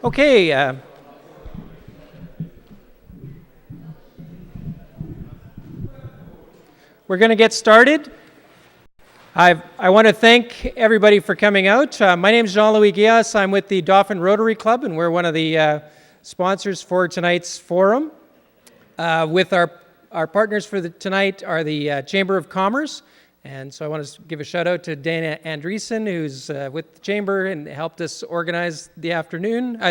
Okay. We're going to get started. I want to thank everybody for coming out. My name is Jean-Louis Guillas. I'm with the Dauphin Rotary Club, and we're one of the sponsors for tonight's forum. With our partners for tonight are the Chamber of Commerce. And so I want to give a shout out to Dana Andreessen, who's with the Chamber and helped us organize the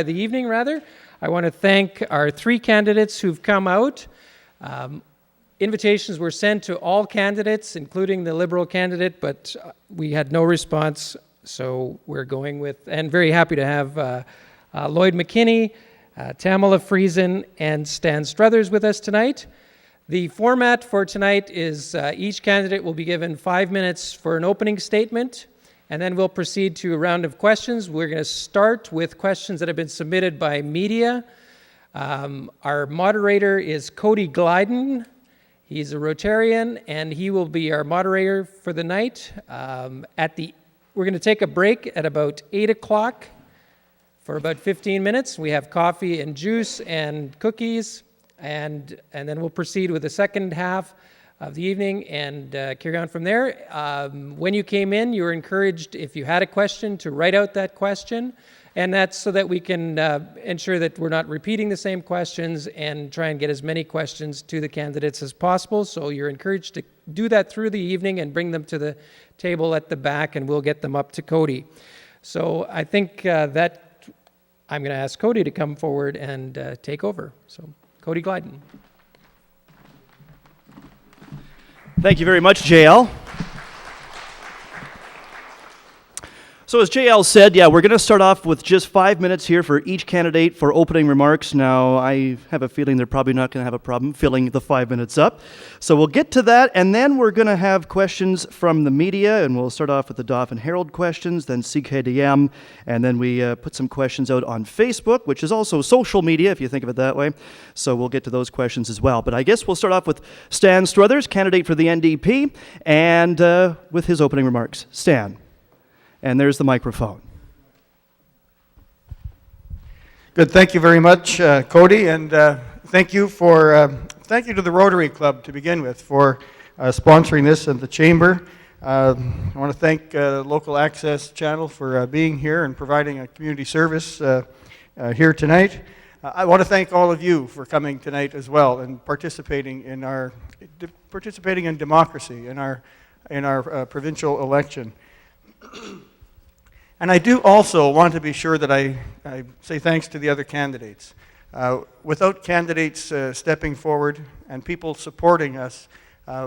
evening. I want to thank our three candidates who've come out. Invitations were sent to all candidates, including the Liberal candidate, but we had no response. So we're going with, and very happy to have Lloyd McKinney, Tamela Friesen, and Stan Struthers with us tonight. The format for tonight is each candidate will be given 5 minutes for an opening statement, and then we'll proceed to a round of questions. We're going to start with questions that have been submitted by media. Our moderator is Cody Glyden. He's a Rotarian, and he will be our moderator for the night. We're going to take a break at about 8 o'clock for about 15 minutes. We have coffee and juice and cookies. And then we'll proceed with the second half of the evening and carry on from there. When you came in, you were encouraged, if you had a question, to write out that question. And that's so that we can ensure that we're not repeating the same questions and try and get as many questions to the candidates as possible. So you're encouraged to do that through the evening and bring them to the table at the back, and we'll get them up to Cody. So I think that I'm going to ask Cody to come forward and take over. So. Cody Glyden. Thank you very much, JL. So as JL said, we're going to start off with just 5 minutes here for each candidate for opening remarks. Now, I have a feeling they're probably not going to have a problem filling the 5 minutes up. So we'll get to that, and then we're going to have questions from the media, and we'll start off with the Dauphin Herald questions, then CKDM, and then we put some questions out on Facebook, which is also social media, if you think of it that way. So we'll get to those questions as well. But I guess we'll start off with Stan Struthers, candidate for the NDP, and with his opening remarks. Stan. And there's the microphone. Good. Thank you very much, Cody, and thank you to the Rotary Club to begin with for sponsoring this and the Chamber. I want to thank Local Access Channel for being here and providing a community service here tonight. I want to thank all of you for coming tonight as well and participating in democracy in our provincial election. And I do also want to be sure that I say thanks to the other candidates. Without candidates stepping forward and people supporting us,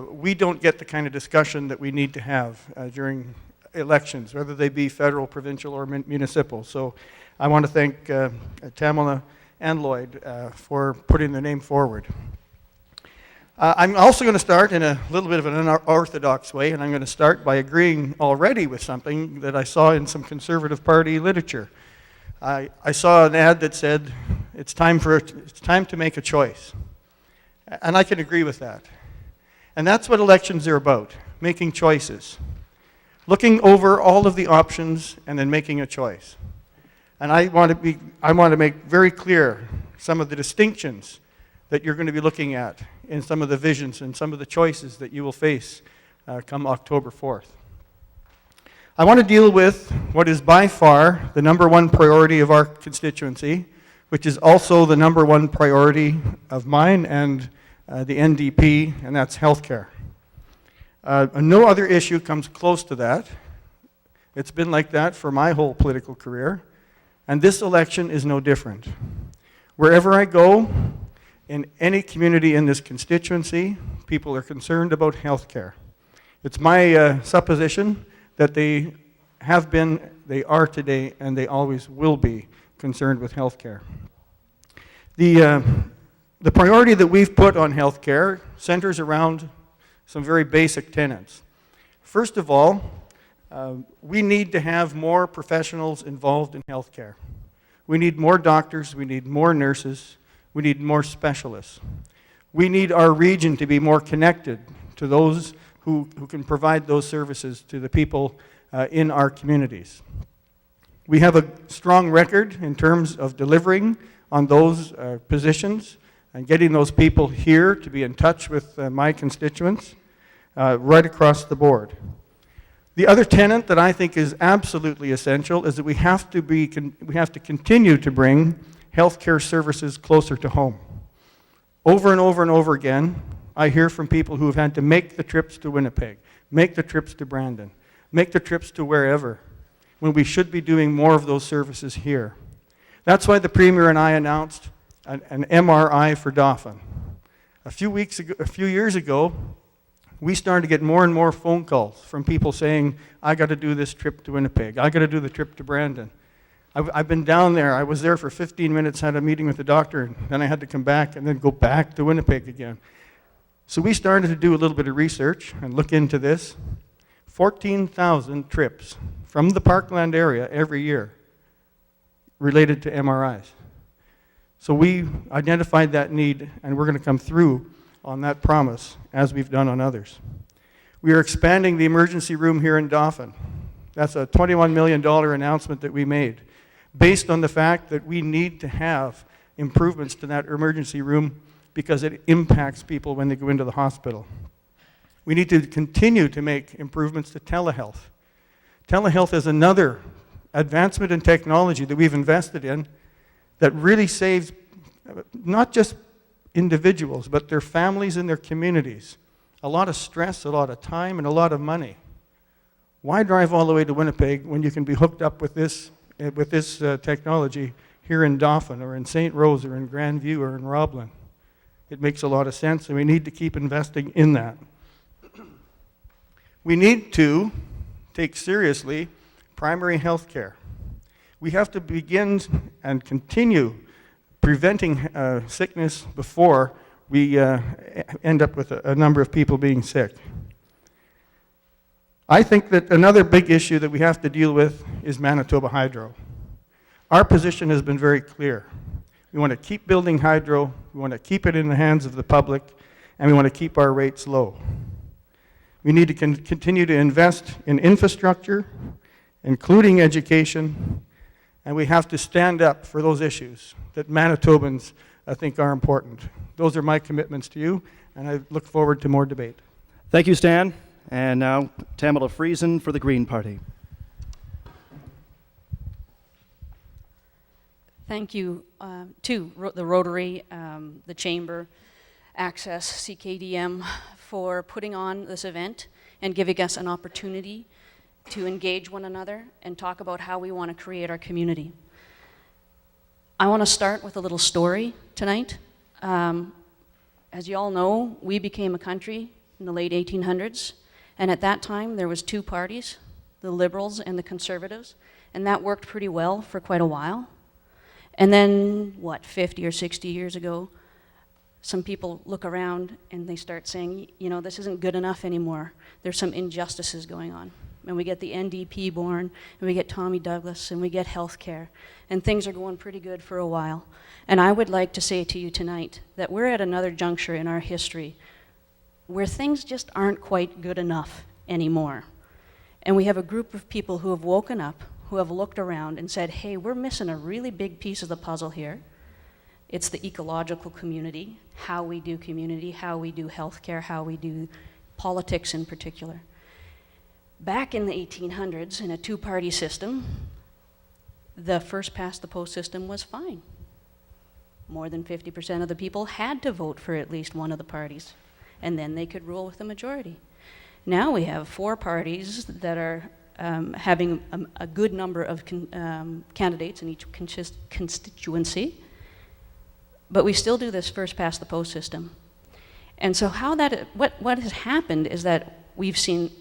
we don't get the kind of discussion that we need to have during elections, whether they be federal, provincial, or municipal. So I want to thank Tamela and Lloyd for putting their name forward. I'm also going to start in a little bit of an unorthodox way, and I'm going to start by agreeing already with something that I saw in some Conservative Party literature. I saw an ad that said, it's time to make a choice. And I can agree with that. And that's what elections are about, making choices. Looking over all of the options and then making a choice. And I want to make very clear some of the distinctions that you're going to be looking at in some of the visions and some of the choices that you will face come October 4th. I want to deal with what is by far the number one priority of our constituency, which is also the number one priority of mine and the NDP, and that's healthcare. No other issue comes close to that. It's been like that for my whole political career, and this election is no different. Wherever I go, in any community in this constituency, people are concerned about health care. It's my supposition that they have been, they are today, and they always will be concerned with health care. The priority that we've put on health care centers around some very basic tenets. First of all, we need to have more professionals involved in health care. We need more doctors, we need more nurses, we need more specialists. We need our region to be more connected to those who can provide those services to the people in our communities. We have a strong record in terms of delivering on those positions and getting those people here to be in touch with my constituents right across the board. The other tenet that I think is absolutely essential is that we have to continue to bring healthcare services closer to home. Over and over and over again, I hear from people who have had to make the trips to Winnipeg, make the trips to Brandon, make the trips to wherever, when we should be doing more of those services here. That's why the Premier and I announced an MRI for Dauphin. A few years ago, we started to get more and more phone calls from people saying, I got to do this trip to Winnipeg, I got to do the trip to Brandon. I've been down there, I was there for 15 minutes, had a meeting with the doctor, and then I had to come back and then go back to Winnipeg again. So we started to do a little bit of research and look into this. 14,000 trips from the Parkland area every year related to MRIs. So we identified that need, and we're going to come through on that promise as we've done on others. We are expanding the emergency room here in Dauphin. That's a $21 million announcement that we made based on the fact that we need to have improvements to that emergency room because it impacts people when they go into the hospital. We need to continue to make improvements to telehealth. Telehealth is another advancement in technology that we've invested in that really saves not just individuals, but their families and their communities. A lot of stress, a lot of time, and a lot of money. Why drive all the way to Winnipeg when you can be hooked up with this technology here in Dauphin or in St. Rose or in Grandview or in Roblin? It makes a lot of sense, and we need to keep investing in that. We need to take seriously primary health care. We have to begin and continue preventing sickness before we end up with a number of people being sick. I think that another big issue that we have to deal with is Manitoba Hydro. Our position has been very clear. We want to keep building hydro, we want to keep it in the hands of the public, and we want to keep our rates low. We need to continue to invest in infrastructure, including education, and we have to stand up for those issues that Manitobans think are important. Those are my commitments to you, and I look forward to more debate. Thank you, Stan. And now, Tamela Friesen for the Green Party. Thank you to the Rotary, the Chamber, Access, CKDM, for putting on this event and giving us an opportunity to engage one another and talk about how we want to create our community. I want to start with a little story tonight. As you all know, we became a country in the late 1800s, and at that time there was two parties, the Liberals and the Conservatives, and that worked pretty well for quite a while. And then, 50 or 60 years ago, some people look around and they start saying, you know, this isn't good enough anymore. There's some injustices going on. And we get the NDP born, and we get Tommy Douglas, and we get healthcare, and things are going pretty good for a while. And I would like to say to you tonight that we're at another juncture in our history where things just aren't quite good enough anymore. And we have a group of people who have woken up, who have looked around and said, hey, we're missing a really big piece of the puzzle here. It's the ecological community, how we do community, how we do healthcare, how we do politics in particular. Back in the 1800s, in a two-party system, the first-past-the-post system was fine. More than 50% of the people had to vote for at least one of the parties, and then they could rule with the majority. Now we have four parties that are having a good number of candidates in each constituency, but we still do this first-past-the-post system. And so what has happened is that we've seen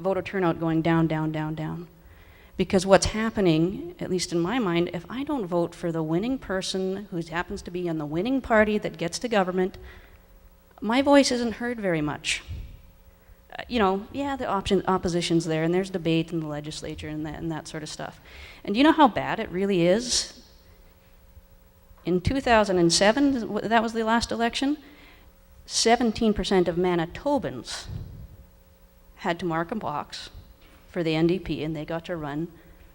voter turnout going down, down, down, down. Because what's happening, at least in my mind, if I don't vote for the winning person who happens to be on the winning party that gets to government, my voice isn't heard very much. The opposition's there, and there's debate in the legislature and that sort of stuff. And you know how bad it really is? In 2007, that was the last election, 17% of Manitobans had to mark a box for the NDP, and they got to run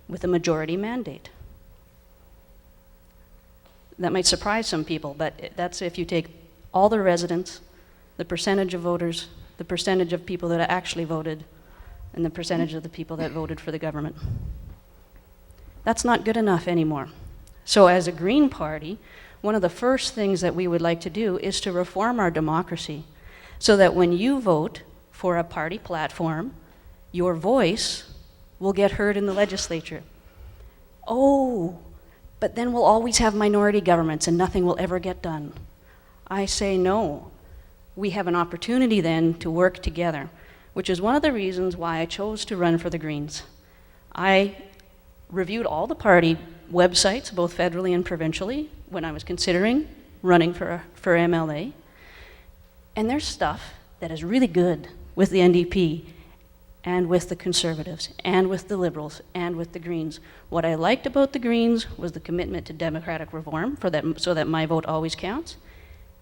with a majority mandate. That might surprise some people, but that's if you take all the residents, the percentage of voters, the percentage of people that actually voted, and the percentage of the people that voted for the government. That's not good enough anymore. So as a Green Party, one of the first things that we would like to do is to reform our democracy so that when you vote for a party platform, your voice will get heard in the legislature. Oh, but then we'll always have minority governments and nothing will ever get done. I say no. We have an opportunity then to work together, which is one of the reasons why I chose to run for the Greens. I reviewed all the party websites, both federally and provincially, when I was considering running for MLA. And there's stuff that is really good with the NDP and with the Conservatives and with the Liberals and with the Greens. What I liked about the Greens was the commitment to democratic reform so that my vote always counts,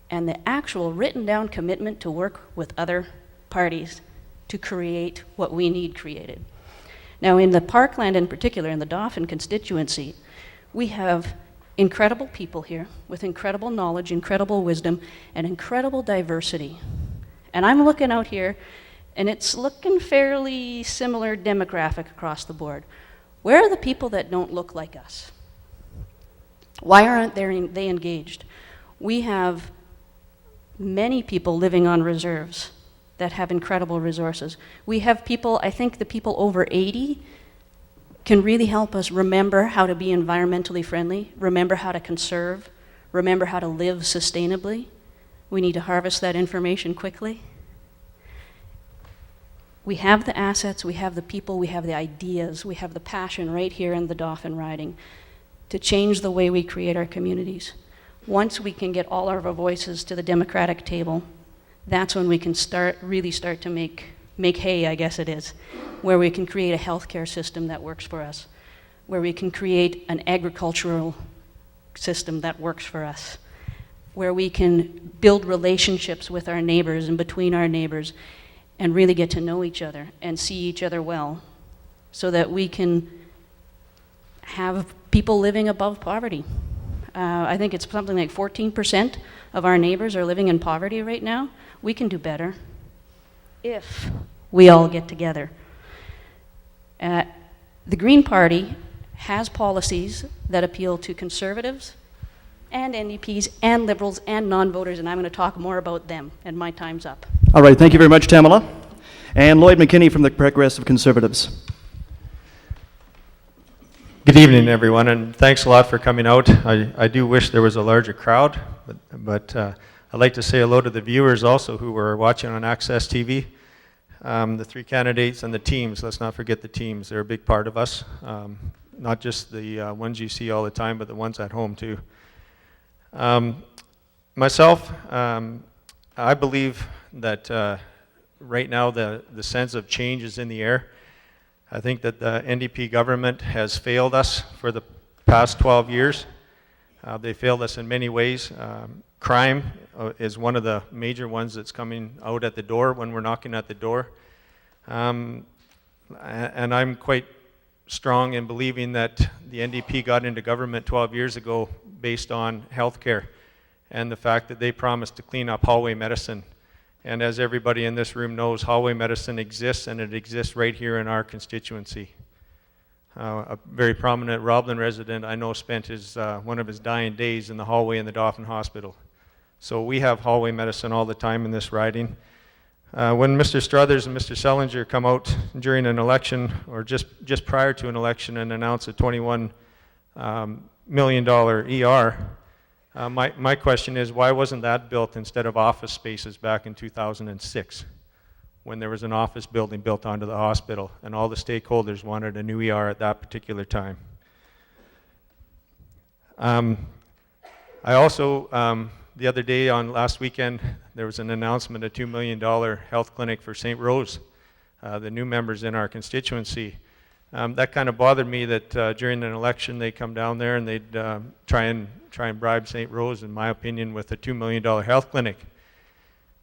and the actual written down commitment to work with other parties to create what we need created. Now in the Parkland in particular, in the Dauphin constituency, we have incredible people here with incredible knowledge, incredible wisdom, and incredible diversity. And I'm looking out here, and it's looking fairly similar demographic across the board. Where are the people that don't look like us? Why aren't they engaged? We have many people living on reserves that have incredible resources. We have people, I think the people over 80 can really help us remember how to be environmentally friendly, remember how to conserve, remember how to live sustainably. We need to harvest that information quickly. We have the assets, we have the people, we have the ideas, we have the passion right here in the Dauphin riding to change the way we create our communities. Once we can get all of our voices to the democratic table, that's when we can really start to make hay, I guess it is, where we can create a healthcare system that works for us, where we can create an agricultural system that works for us, where we can build relationships with our neighbors and between our neighbors and really get to know each other and see each other well so that we can have people living above poverty. I think it's something like 14% of our neighbors are living in poverty right now. We can do better if we all get together. The Green Party has policies that appeal to Conservatives and NDPs and Liberals and non-voters, and I'm going to talk more about them, and my time's up. All right, thank you very much, Tamela. And Lloyd McKinney from the Progressive Conservatives. Good evening, everyone, and thanks a lot for coming out. I do wish there was a larger crowd, but I'd like to say hello to the viewers also who were watching on Wcg-TV. The three candidates and the teams, let's not forget the teams. They're a big part of us, not just the ones you see all the time, but the ones at home too. Myself, I believe that right now the sense of change is in the air. I think that the NDP government has failed us for the past 12 years. They failed us in many ways. Crime is one of the major ones that's coming out at the door when we're knocking at the door. And I'm quite strong in believing that the NDP got into government 12 years ago based on healthcare and the fact that they promised to clean up hallway medicine. And as everybody in this room knows, hallway medicine exists, and it exists right here in our constituency. A very prominent Roblin resident I know spent one of his dying days in the hallway in the Dauphin Hospital. So we have hallway medicine all the time in this riding. When Mr. Struthers and Mr. Sellinger come out during an election or just prior to an election and announce a $21 million ER, my question is, why wasn't that built instead of office spaces back in 2006 when there was an office building built onto the hospital and all the stakeholders wanted a new ER at that particular time? I also, the other day last weekend, there was an announcement, a $2 million health clinic for St. Rose, the new members in our constituency. That kind of bothered me that during an election they come down there and they'd try and bribe St. Rose, in my opinion, with a $2 million health clinic.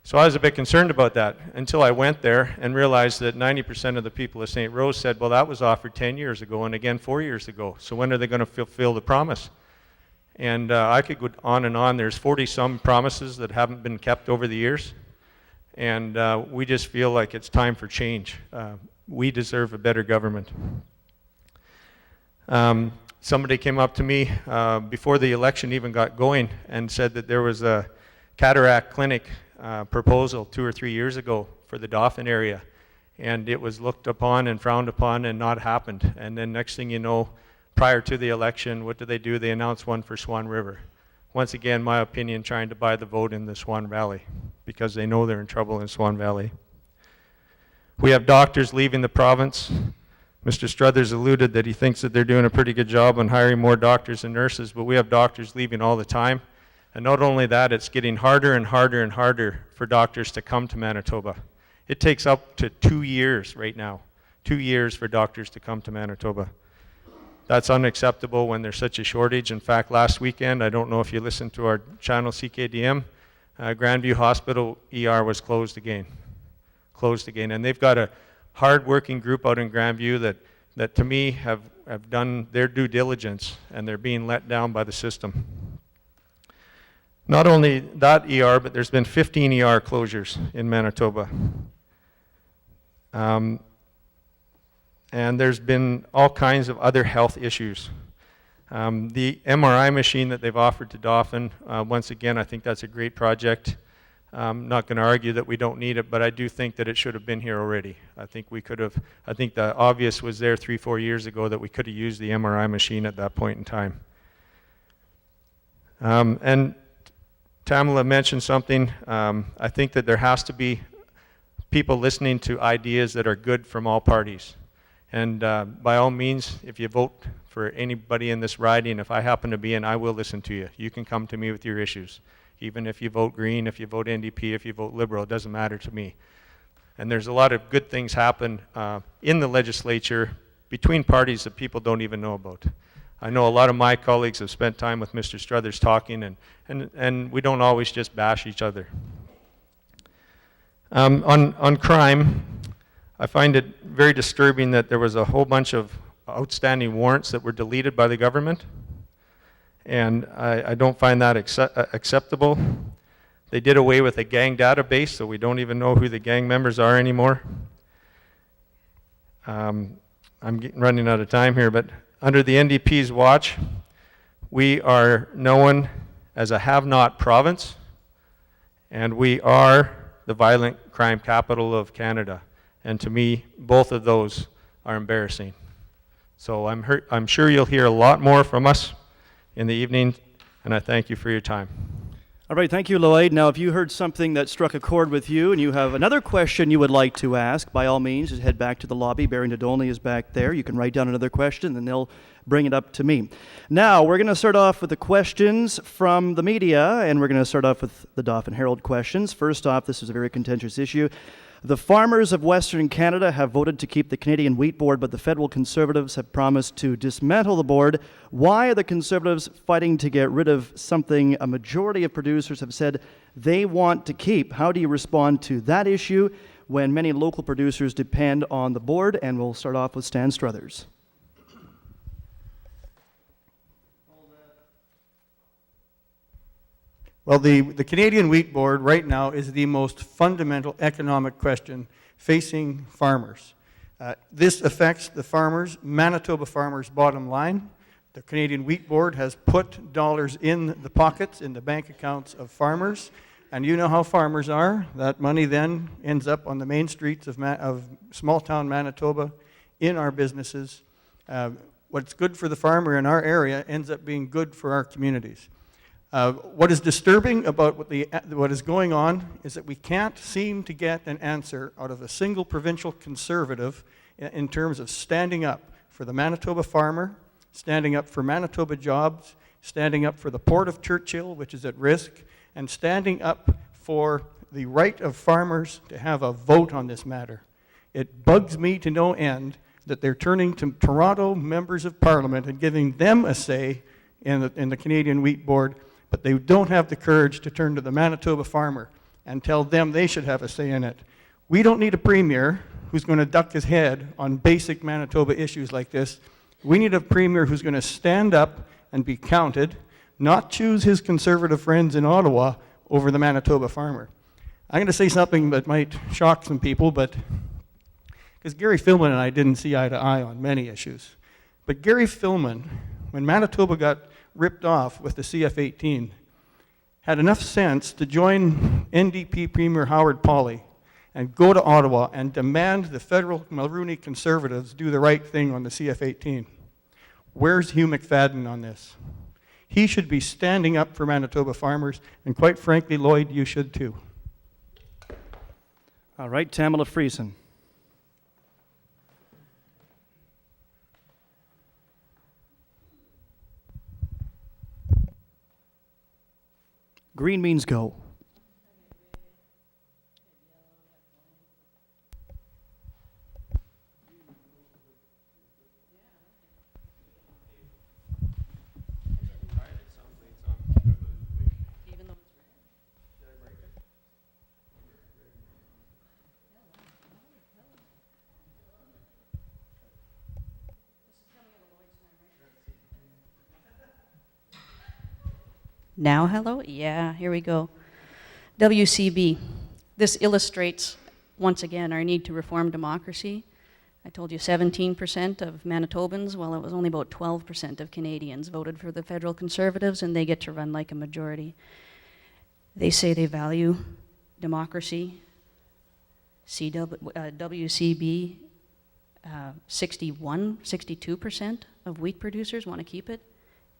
So I was a bit concerned about that until I went there and realized that 90% of the people of St. Rose said, well, that was offered 10 years ago and again 4 years ago. So when are they going to fulfill the promise? And I could go on and on. There's 40-some promises that haven't been kept over the years. And we just feel like it's time for change. We deserve a better government. Somebody came up to me before the election even got going and said that there was a cataract clinic proposal 2 or 3 years ago for the Dauphin area. And it was looked upon and frowned upon and not happened. And then next thing you know, prior to the election, what do? They announced one for Swan River. Once again, my opinion, trying to buy the vote in the Swan Valley because they know they're in trouble in Swan Valley. We have doctors leaving the province. Mr. Struthers alluded that he thinks that they're doing a pretty good job on hiring more doctors and nurses, but we have doctors leaving all the time. And not only that, it's getting harder and harder and harder for doctors to come to Manitoba. It takes up to 2 years right now, 2 years for doctors to come to Manitoba. That's unacceptable when there's such a shortage. In fact, last weekend, I don't know if you listened to our channel CKDM, Grandview Hospital ER was closed again. And they've got a hard-working group out in Grandview that to me have done their due diligence, and they're being let down by the system. Not only that ER, but there's been 15 ER closures in Manitoba. And there's been all kinds of other health issues. The MRI machine that they've offered to Dauphin, once again, I think that's a great project. I'm not going to argue that we don't need it, but I do think that it should have been here already. I think the obvious was there 3-4 years ago that we could have used the MRI machine at that point in time. And Tamela mentioned something. I think that there has to be people listening to ideas that are good from all parties. And by all means, if you vote for anybody in this riding, if I happen to be in, I will listen to you. You can come to me with your issues. Even if you vote Green, if you vote NDP, if you vote Liberal, it doesn't matter to me. And there's a lot of good things happen in the legislature between parties that people don't even know about. I know a lot of my colleagues have spent time with Mr. Struthers talking, and we don't always just bash each other. On crime, I find it very disturbing that there was a whole bunch of outstanding warrants that were deleted by the government, and I don't find that acceptable. They did away with a gang database, so we don't even know who the gang members are anymore. I'm running out of time here, but under the NDP's watch, we are known as a have-not province, and we are the violent crime capital of Canada. And to me, both of those are embarrassing. So I'm sure you'll hear a lot more from us in the evening, and I thank you for your time. All right, thank you, Lloyd. Now, if you heard something that struck a chord with you and you have another question you would like to ask, by all means, just head back to the lobby. Barry Nadolny is back there. You can write down another question, and they'll bring it up to me. Now, we're going to start off with the questions from the media, and we're going to start off with the Dauphin Herald questions. First off, this is a very contentious issue. The farmers of Western Canada have voted to keep the Canadian Wheat Board, but the federal Conservatives have promised to dismantle the board. Why are the Conservatives fighting to get rid of something a majority of producers have said they want to keep? How do you respond to that issue when many local producers depend on the board? And we'll start off with Stan Struthers. Well, the Canadian Wheat Board right now is the most fundamental economic question facing farmers. This affects the farmers, Manitoba farmers' bottom line. The Canadian Wheat Board has put dollars in the pockets, in the bank accounts of farmers, and you know how farmers are. That money then ends up on the main streets of small-town Manitoba, in our businesses. What's good for the farmer in our area ends up being good for our communities. What is disturbing about what is going on is that we can't seem to get an answer out of a single provincial Conservative in terms of standing up for the Manitoba farmer, standing up for Manitoba jobs, standing up for the Port of Churchill, which is at risk, and standing up for the right of farmers to have a vote on this matter. It bugs me to no end that they're turning to Toronto members of Parliament and giving them a say in the Canadian Wheat Board, but they don't have the courage to turn to the Manitoba farmer. and tell them they should have a say in it. We don't need a premier who's going to duck his head on basic Manitoba issues like this. We need a premier who's going to stand up and be counted, not choose his conservative friends in Ottawa over the Manitoba farmer. I'm going to say something that might shock some people, but because Gary Filmon and I didn't see eye to eye on many issues. But Gary Filmon, when Manitoba got ripped off with the CF-18, had enough sense to join NDP Premier Howard Pauley and go to Ottawa and demand the federal Mulrooney Conservatives do the right thing on the CF-18. Where's Hugh McFadden on this? He should be standing up for Manitoba farmers, and quite frankly, Lloyd, you should too. All right, Tamela Friesen. Green means go. Now, hello? Yeah, here we go. WCB. This illustrates, once again, our need to reform democracy. I told you 17% of Manitobans, well, it was only about 12% of Canadians voted for the federal Conservatives, and they get to run like a majority. They say they value democracy. WCB, 62% of wheat producers want to keep it,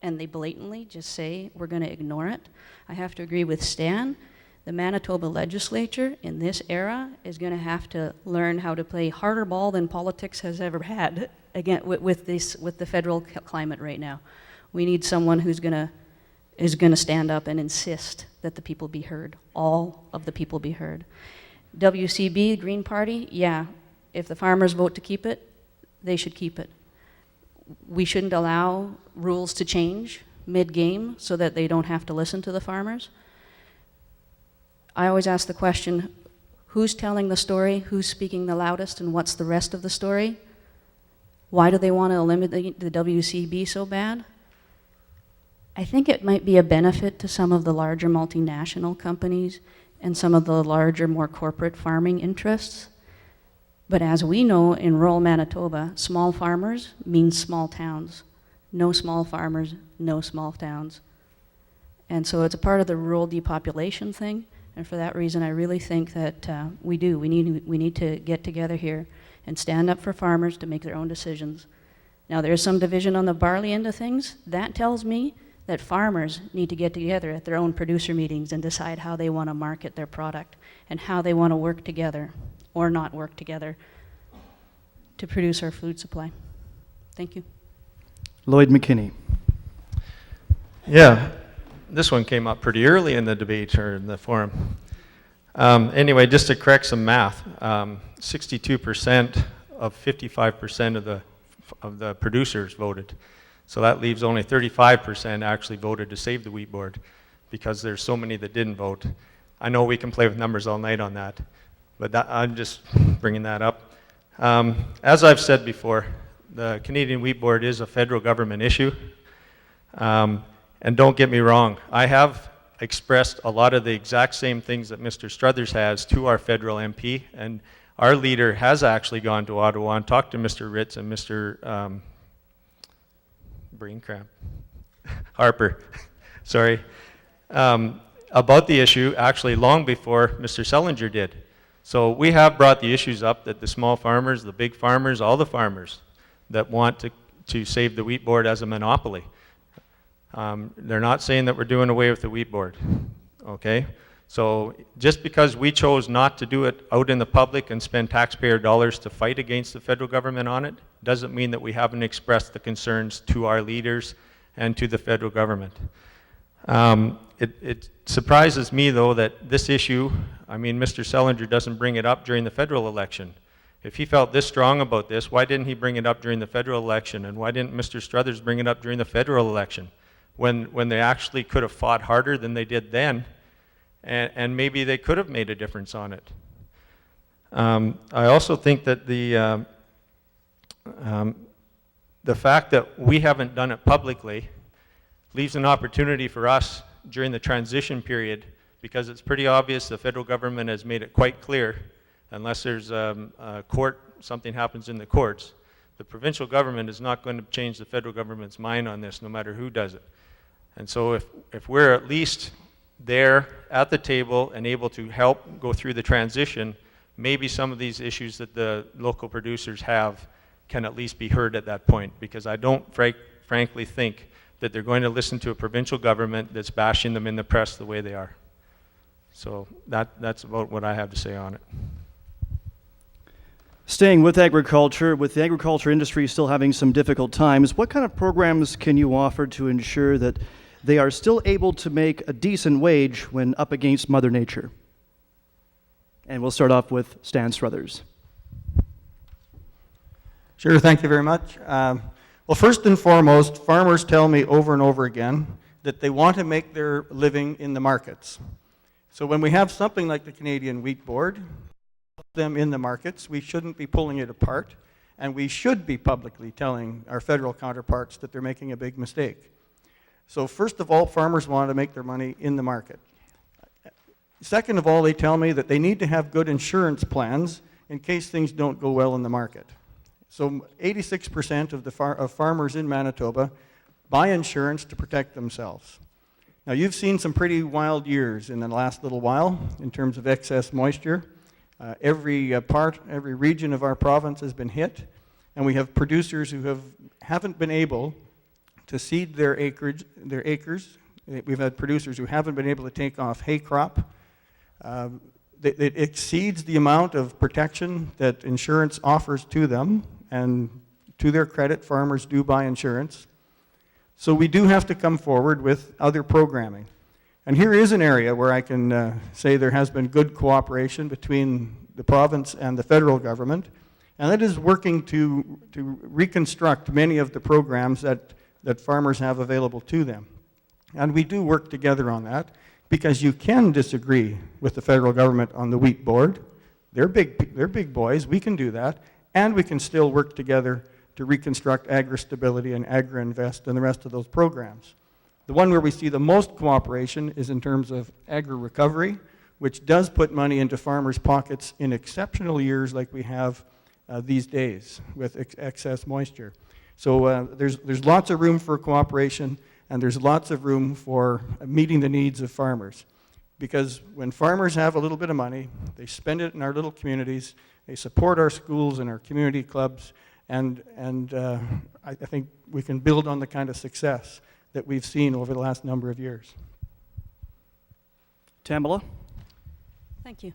and they blatantly just say, we're going to ignore it. I have to agree with Stan. The Manitoba legislature in this era is going to have to learn how to play harder ball than politics has ever had, again, with the federal climate right now. We need someone who's going to stand up and insist that the people be heard, all of the people be heard. WCB, Green Party, yeah, if the farmers vote to keep it, they should keep it. We shouldn't allow rules to change mid-game so that they don't have to listen to the farmers. I always ask the question, who's telling the story, who's speaking the loudest, and what's the rest of the story? Why do they want to eliminate the WCB so bad? I think it might be a benefit to some of the larger multinational companies and some of the larger, more corporate farming interests. But as we know in rural Manitoba, small farmers means small towns. No small farmers, no small towns. And so it's a part of the rural depopulation thing. And for that reason, I really think that we need to get together here and stand up for farmers to make their own decisions. Now, there's some division on the barley end of things. That tells me that farmers need to get together at their own producer meetings and decide how they want to market their product and how they want to work together or not work together to produce our food supply. Thank you. Lloyd McKinney. Yeah, this one came up pretty early in the debate or in the forum. Anyway, just to correct some math, 62% of 55% of the producers voted. So that leaves only 35% actually voted to save the wheat board because there's so many that didn't vote. I know we can play with numbers all night on that, but I'm just bringing that up. As I've said before, the Canadian Wheat Board is a federal government issue. And don't get me wrong, I have expressed a lot of the exact same things that Mr. Struthers has to our federal MP, and our leader has actually gone to Ottawa and talked to Mr. Ritz and Mr. Brain cramp, Harper, sorry, about the issue actually long before Mr. Sellinger did. So we have brought the issues up that the small farmers, the big farmers, all the farmers that want to save the wheat board as a monopoly. They're not saying that we're doing away with the wheat board, okay? So just because we chose not to do it out in the public and spend taxpayer dollars to fight against the federal government on it, doesn't mean that we haven't expressed the concerns to our leaders and to the federal government. It surprises me, though, that this issue, I mean, Mr. Sellinger doesn't bring it up during the federal election. If he felt this strong about this, why didn't he bring it up during the federal election? And why didn't Mr. Struthers bring it up during the federal election? When they actually could have fought harder than they did then and maybe they could have made a difference on it. I also think that the fact that we haven't done it publicly leaves an opportunity for us during the transition period, because it's pretty obvious the federal government has made it quite clear, unless there's a court, something happens in the courts, the provincial government is not going to change the federal government's mind on this, no matter who does it. And so if we're at least there at the table and able to help go through the transition, maybe some of these issues that the local producers have can at least be heard at that point, because I don't frankly think that they're going to listen to a provincial government that's bashing them in the press the way they are. So that's about what I have to say on it. Staying with the agriculture industry still having some difficult times, what kind of programs can you offer to ensure that they are still able to make a decent wage when up against Mother Nature? And we'll start off with Stan Struthers. Sure, thank you very much. Well, first and foremost, farmers tell me over and over again that they want to make their living in the markets. So when we have something like the Canadian Wheat Board, them in the markets, we shouldn't be pulling it apart, and we should be publicly telling our federal counterparts that they're making a big mistake. So first of all, farmers want to make their money in the market. Second of all, they tell me that they need to have good insurance plans in case things don't go well in the market. So 86% of farmers in Manitoba buy insurance to protect themselves. Now, you've seen some pretty wild years in the last little while in terms of excess moisture. Every region of our province has been hit, and we have producers who haven't been able to seed their acres. We've had producers who haven't been able to take off hay crop. It exceeds the amount of protection that insurance offers to them, and to their credit, farmers do buy insurance. So we do have to come forward with other programming. And here is an area where I can say there has been good cooperation between the province and the federal government, and that is working to reconstruct many of the programs that farmers have available to them. And we do work together on that, because you can disagree with the federal government on the wheat board. They're big boys, we can do that, and we can still work together to reconstruct Agri-Stability and Agri-Invest and the rest of those programs. The one where we see the most cooperation is in terms of agri-recovery, which does put money into farmers' pockets in exceptional years like we have these days with excess moisture. So there's lots of room for cooperation, and there's lots of room for meeting the needs of farmers. Because when farmers have a little bit of money, they spend it in our little communities, they support our schools and our community clubs, and I think we can build on the kind of success that we've seen over the last number of years. Tamela? Thank you.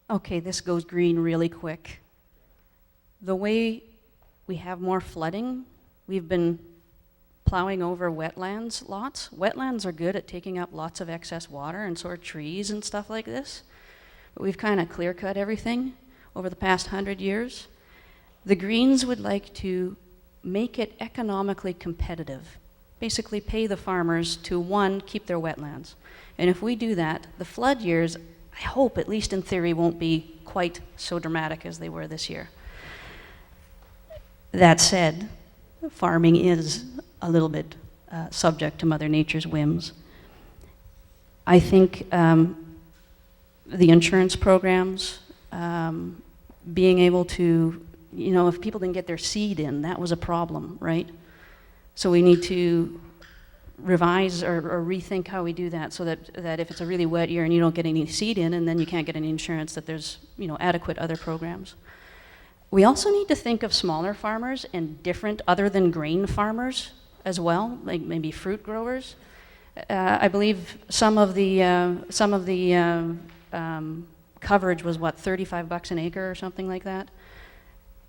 Okay, this goes green really quick. The way we have more flooding, we've been plowing over wetlands lots. Wetlands are good at taking up lots of excess water, and so are trees and stuff like this. But we've kind of clear-cut everything over the past 100 years. The Greens would like to make it economically competitive. Basically pay the farmers to, one, keep their wetlands. And if we do that, the flood years, I hope, at least in theory, won't be quite so dramatic as they were this year. That said, farming is a little bit subject to Mother Nature's whims. I think the insurance programs, being able to, if people didn't get their seed in, that was a problem, right? So we need to revise or rethink how we do that, so that if it's a really wet year and you don't get any seed in, and then you can't get any insurance, that there's adequate other programs. We also need to think of smaller farmers and different, other than grain farmers as well, like maybe fruit growers. I believe some of the coverage was what, $35 an acre or something like that.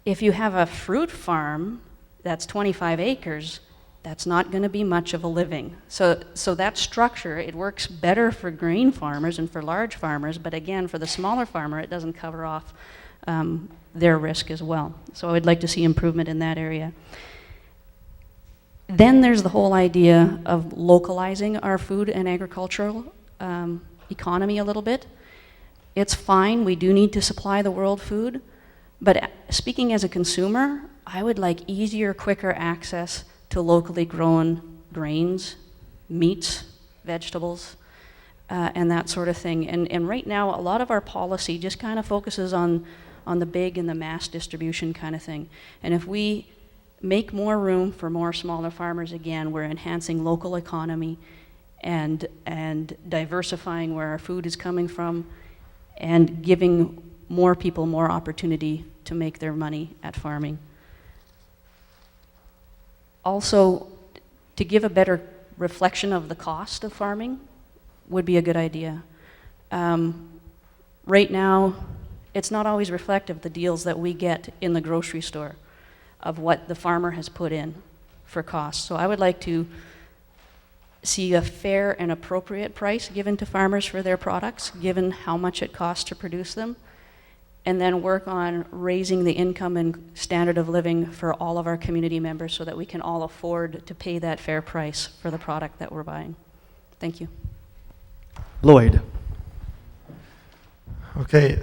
If you have a fruit farm that's 25 acres, that's not going to be much of a living. So that structure, it works better for grain farmers and for large farmers, but again, for the smaller farmer, it doesn't cover off their risk as well. So I would like to see improvement in that area. Then there's the whole idea of localizing our food and agricultural economy a little bit. It's fine, we do need to supply the world food, but speaking as a consumer, I would like easier, quicker access to locally grown grains, meats, vegetables, and that sort of thing. And right now, a lot of our policy just kind of focuses on the big and the mass distribution kind of thing. And if we make more room for more smaller farmers, again, we're enhancing local economy and diversifying where our food is coming from and giving more people more opportunity to make their money at farming. Also, to give a better reflection of the cost of farming would be a good idea. Right now, it's not always reflective of the deals that we get in the grocery store of what the farmer has put in for costs. So I would like to see a fair and appropriate price given to farmers for their products, given how much it costs to produce them, and then work on raising the income and standard of living for all of our community members so that we can all afford to pay that fair price for the product that we're buying. Thank you. Lloyd. Okay.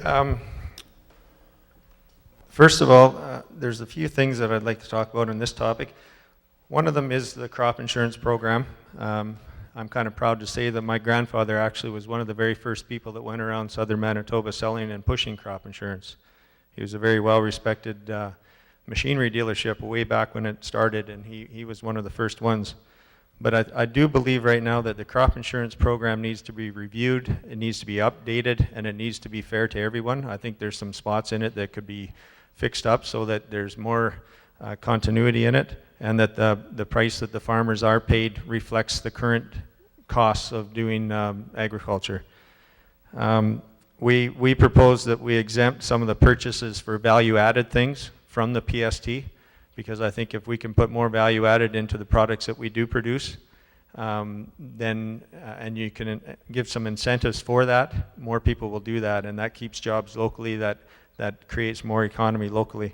First of all, there's a few things that I'd like to talk about on this topic. One of them is the crop insurance program. I'm kind of proud to say that my grandfather actually was one of the very first people that went around southern Manitoba selling and pushing crop insurance. He was a very well-respected machinery dealership way back when it started, and he was one of the first ones. But I do believe right now that the crop insurance program needs to be reviewed, it needs to be updated, and it needs to be fair to everyone. I think there's some spots in it that could be fixed up so that there's more continuity in it, and that the price that the farmers are paid reflects the current costs of doing agriculture. We propose that we exempt some of the purchases for value-added things from the PST, because I think if we can put more value added into the products that we do produce, then and you can give some incentives for that, more people will do that, and that keeps jobs locally, that creates more economy locally.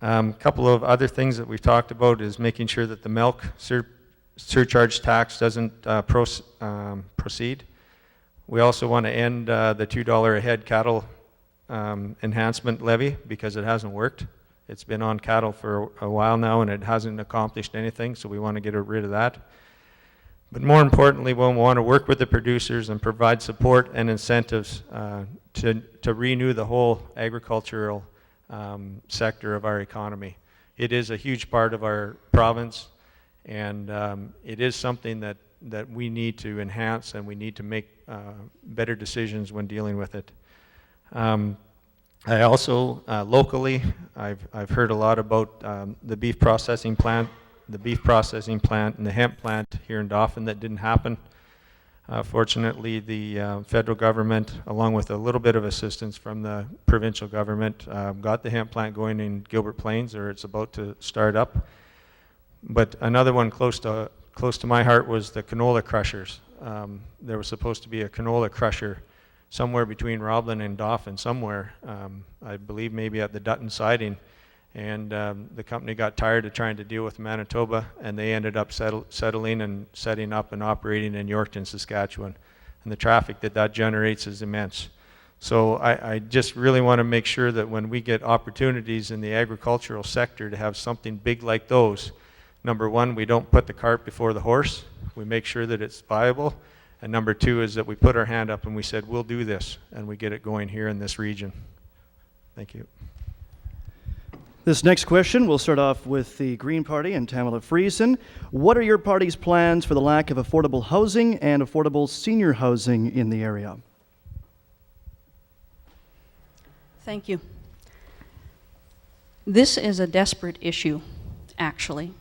A couple of other things that we've talked about is making sure that the milk surcharge tax doesn't proceed. We also want to end the $2 a head cattle enhancement levy because it hasn't worked. It's been on cattle for a while now and it hasn't accomplished anything, so we want to get rid of that. But more importantly, we want to work with the producers and provide support and incentives to renew the whole agricultural sector of our economy. It is a huge part of our province, and it is something that we need to enhance, and we need to make better decisions when dealing with it. I also, locally, I've heard a lot about the beef processing plant and the hemp plant here in Dauphin that didn't happen. Fortunately, the federal government, along with a little bit of assistance from the provincial government, got the hemp plant going in Gilbert Plains, or it's about to start up. But another one close to my heart was the canola crushers. There was supposed to be a canola crusher somewhere between Roblin and Dauphin, somewhere, I believe maybe at the Dutton siding. And the company got tired of trying to deal with Manitoba, and they ended up settling and setting up and operating in Yorkton, Saskatchewan. And the traffic that generates is immense. So I just really want to make sure that when we get opportunities in the agricultural sector to have something big like those, number one, we don't put the cart before the horse. We make sure that it's viable. And number two is that we put our hand up and we said, we'll do this, and we get it going here in this region. Thank you. This next question, we'll start off with the Green Party and Tamela Friesen. What are your party's plans for the lack of affordable housing and affordable senior housing in the area? Thank you. This is a desperate issue, actually.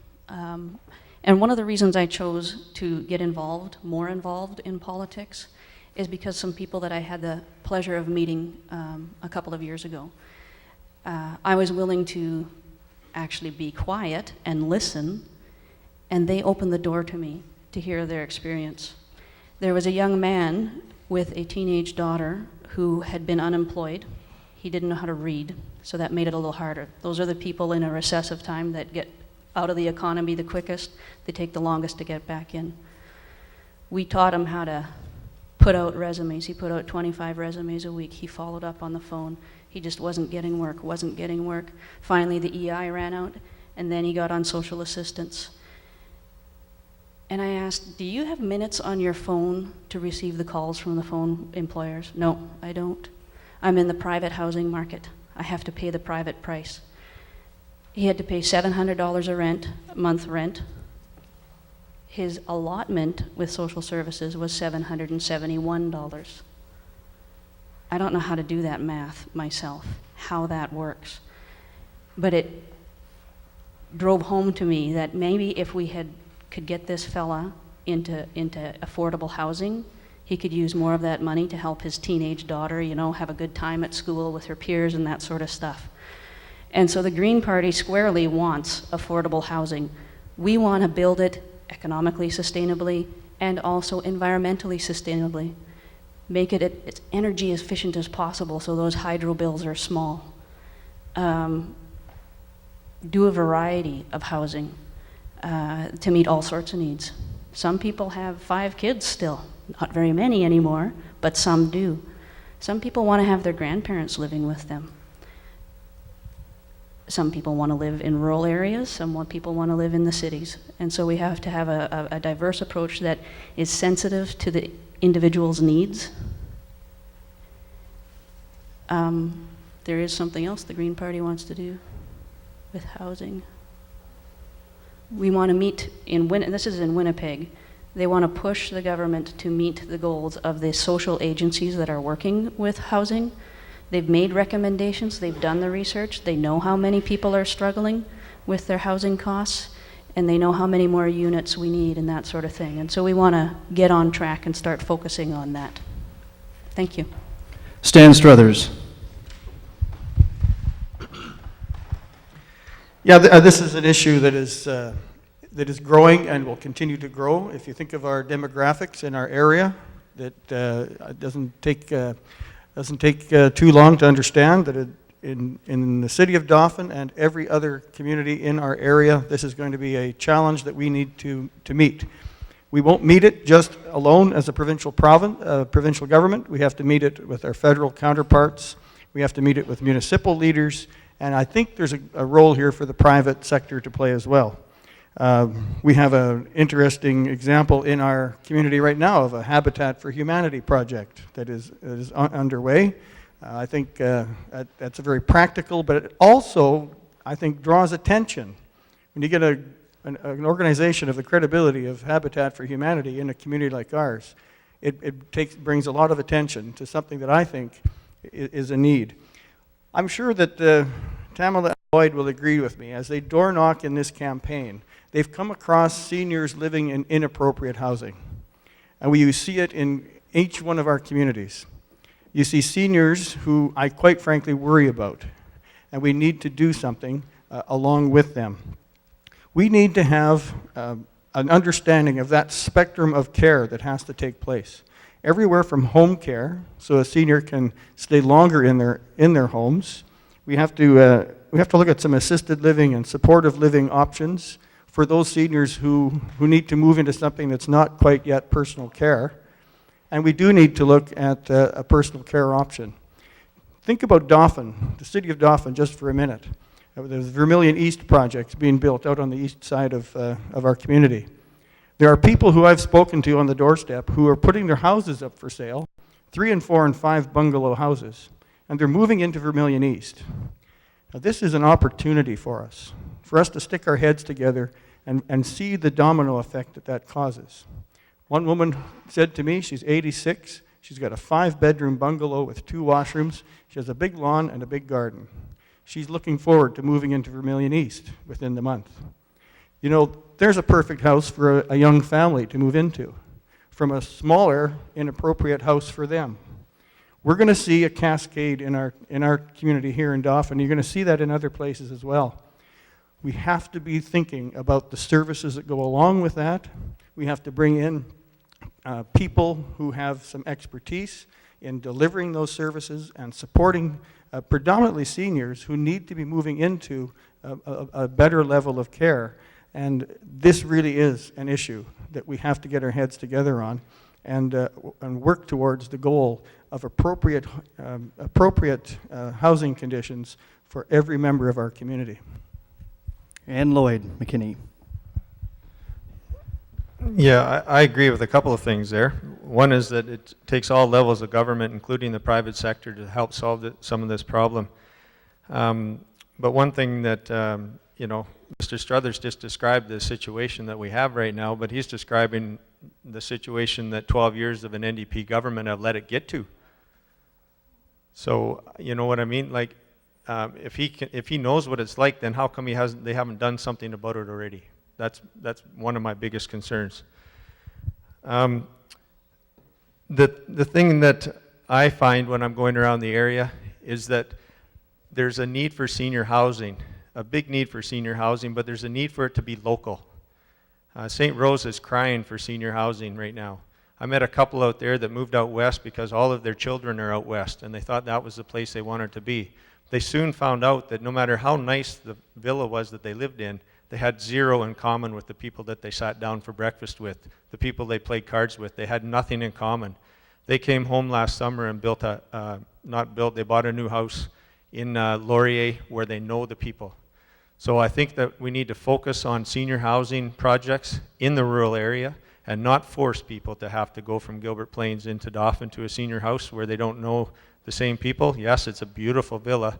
And one of the reasons I chose to get more involved in politics, is because some people that I had the pleasure of meeting a couple of years ago, I was willing to actually be quiet and listen, and they opened the door to me to hear their experience. There was a young man with a teenage daughter who had been unemployed. He didn't know how to read, so that made it a little harder. Those are the people in a recessive time that get out of the economy the quickest, they take the longest to get back in. We taught him how to put out resumes. He put out 25 resumes a week. He followed up on the phone. He just wasn't getting work. Finally, the EI ran out, and then he got on social assistance. And I asked, do you have minutes on your phone to receive the calls from the phone employers? No, I don't. I'm in the private housing market. I have to pay the private price. He had to pay $700 a month rent. His allotment with social services was $771. I don't know how to do that math myself, how that works. But it drove home to me that maybe if we could get this fella into affordable housing, he could use more of that money to help his teenage daughter, have a good time at school with her peers and that sort of stuff. And so the Green Party squarely wants affordable housing. We want to build it economically sustainably and also environmentally sustainably. Make it as energy efficient as possible so those hydro bills are small. Do a variety of housing to meet all sorts of needs. Some people have 5 kids still, not very many anymore, but some do. Some people want to have their grandparents living with them. Some people want to live in rural areas, some people want to live in the cities. And so we have to have a diverse approach that is sensitive to the individual's needs. There is something else the Green Party wants to do with housing. We want to meet this is in Winnipeg. They want to push the government to meet the goals of the social agencies that are working with housing. They've made recommendations, they've done the research, they know how many people are struggling with their housing costs, and they know how many more units we need and that sort of thing. And so we want to get on track and start focusing on that. Thank you. Stan Struthers. Yeah, this is an issue that is growing and will continue to grow. If you think of our demographics in our area, that doesn't take too long to understand that in the city of Dauphin and every other community in our area, this is going to be a challenge that we need to meet. We won't meet it just alone as a provincial government. We have to meet it with our federal counterparts. We have to meet it with municipal leaders. And I think there's a role here for the private sector to play as well. We have an interesting example in our community right now of a Habitat for Humanity project that is underway. I think that's a very practical, but it also, I think, draws attention. When you get an organization of the credibility of Habitat for Humanity in a community like ours, it brings a lot of attention to something that I think is a need. I'm sure that Tamela and Lloyd will agree with me. As they door knock in this campaign, they've come across seniors living in inappropriate housing. And you see it in each one of our communities. You see seniors who I quite frankly worry about, and we need to do something along with them. We need to have an understanding of that spectrum of care that has to take place. Everywhere from home care, so a senior can stay longer in their homes. We have to look at some assisted living and supportive living options for those seniors who need to move into something that's not quite yet personal care. And we do need to look at a personal care option. Think about Dauphin, the city of Dauphin, just for a minute. There's Vermilion East projects being built out on the east side of our community. There are people who I've spoken to on the doorstep who are putting their houses up for sale, 3 and 4 and 5 bungalow houses, and they're moving into Vermilion East. Now, this is an opportunity for us to stick our heads together and see the domino effect that causes. One woman said to me, she's 86, she's got a 5-bedroom bungalow with 2 washrooms, she has a big lawn and a big garden. She's looking forward to moving into Vermilion East within the month. You know, there's a perfect house for a young family to move into, from a smaller, inappropriate house for them. We're going to see a cascade in our community here in Dauphin. You're going to see that in other places as well. We have to be thinking about the services that go along with that. We have to bring in people who have some expertise in delivering those services and supporting predominantly seniors who need to be moving into a better level of care. And this really is an issue that we have to get our heads together on and work towards the goal of appropriate housing conditions for every member of our community. And Lloyd McKinney. Yeah, I agree with a couple of things there. One is that it takes all levels of government, including the private sector, to help solve some of this problem. But one thing that, Mr. Struthers just described the situation that we have right now, but he's describing the situation that 12 years of an NDP government have let it get to. So, you know what I mean? Like, if he knows what it's like, then how come they haven't done something about it already? That's one of my biggest concerns. The thing that I find when I'm going around the area is that there's a need for senior housing, a big need for senior housing, but there's a need for it to be local. St. Rose is crying for senior housing right now. I met a couple out there that moved out west because all of their children are out west, and they thought that was the place they wanted to be. They soon found out that no matter how nice the villa was that they lived in, they had zero in common with the people that they sat down for breakfast with, the people they played cards with. They had nothing in common. They came home last summer and they bought a new house in Laurier where they know the people. So I think that we need to focus on senior housing projects in the rural area and not force people to have to go from Gilbert Plains into Dauphin to a senior house where they don't know the same people. Yes, it's a beautiful villa.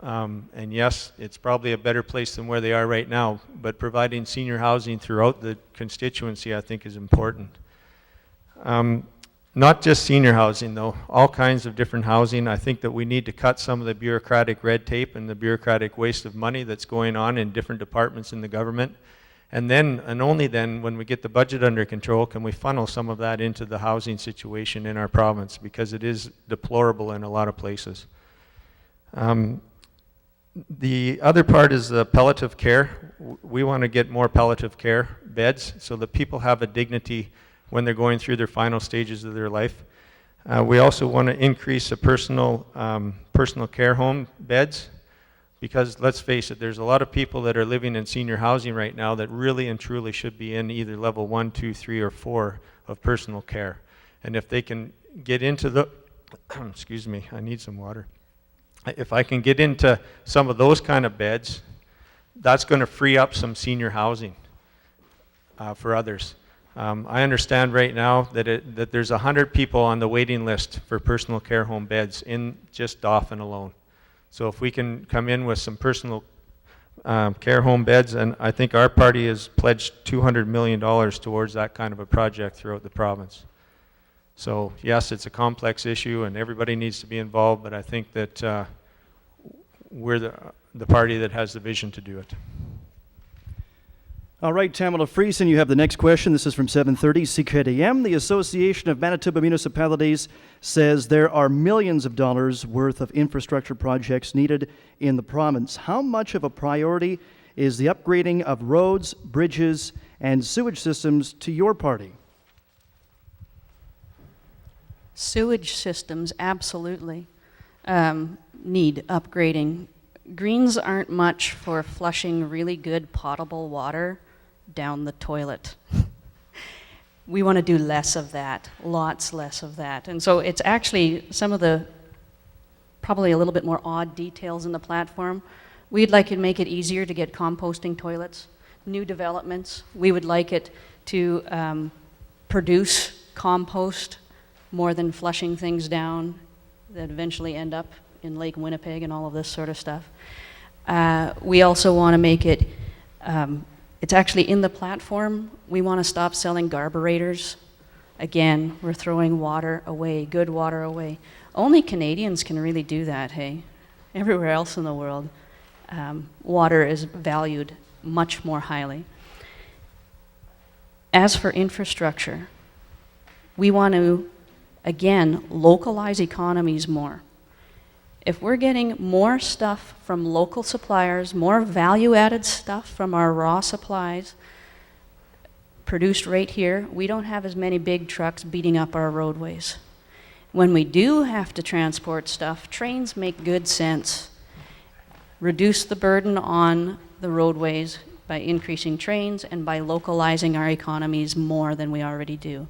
And yes, it's probably a better place than where they are right now, but providing senior housing throughout the constituency I think is important. Not just senior housing though, all kinds of different housing. I think that we need to cut some of the bureaucratic red tape and the bureaucratic waste of money that's going on in different departments in the government. And then, and only then, when we get the budget under control, can we funnel some of that into the housing situation in our province, because it is deplorable in a lot of places. The other part is the palliative care. We want to get more palliative care beds so that people have a dignity when they're going through their final stages of their life. We also want to increase the personal care home beds, because let's face it, there's a lot of people that are living in senior housing right now that really and truly should be in either level 1, 2, 3, or 4 of personal care. And if they can get into the, excuse me, I need some water. If I can get into some of those kind of beds, that's going to free up some senior housing for others. I understand right now that there's 100 people on the waiting list for personal care home beds in just Dauphin alone. So if we can come in with some personal care home beds, and I think our party has pledged $200 million towards that kind of a project throughout the province. So yes, it's a complex issue and everybody needs to be involved, but I think that we're the party that has the vision to do it. All right, Tamela Friesen, you have the next question. This is from 730 CKDM. The Association of Manitoba Municipalities says there are millions of dollars worth of infrastructure projects needed in the province. How much of a priority is the upgrading of roads, bridges, and sewage systems to your party? Sewage systems absolutely need upgrading. Greens aren't much for flushing really good potable water down the toilet. We want to do less of that, lots less of that. And so it's actually some of the probably a little bit more odd details in the platform. We'd like to make it easier to get composting toilets, new developments. We would like it to produce compost more than flushing things down that eventually end up in Lake Winnipeg and all of this sort of stuff. We also want to make it, it's actually in the platform, we want to stop selling carburetors. Again, we're throwing water away, good water away. Only Canadians can really do that, hey? Everywhere else in the world, water is valued much more highly. As for infrastructure, we want to, again, localize economies more. If we're getting more stuff from local suppliers, more value-added stuff from our raw supplies produced right here, we don't have as many big trucks beating up our roadways. When we do have to transport stuff, trains make good sense. Reduce the burden on the roadways by increasing trains and by localizing our economies more than we already do.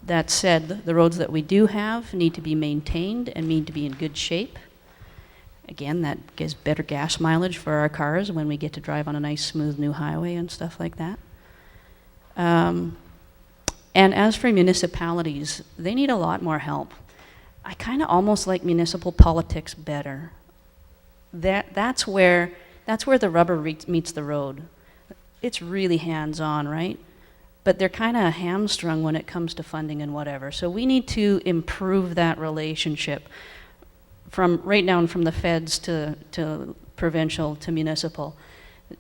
That said, the roads that we do have need to be maintained and need to be in good shape. Again, that gives better gas mileage for our cars when we get to drive on a nice, smooth new highway and stuff like that. And as for municipalities, they need a lot more help. I kind of almost like municipal politics better. That's where the rubber meets the road. It's really hands-on, right? But they're kind of hamstrung when it comes to funding and whatever. So we need to improve that relationship from right down from the feds to provincial to municipal.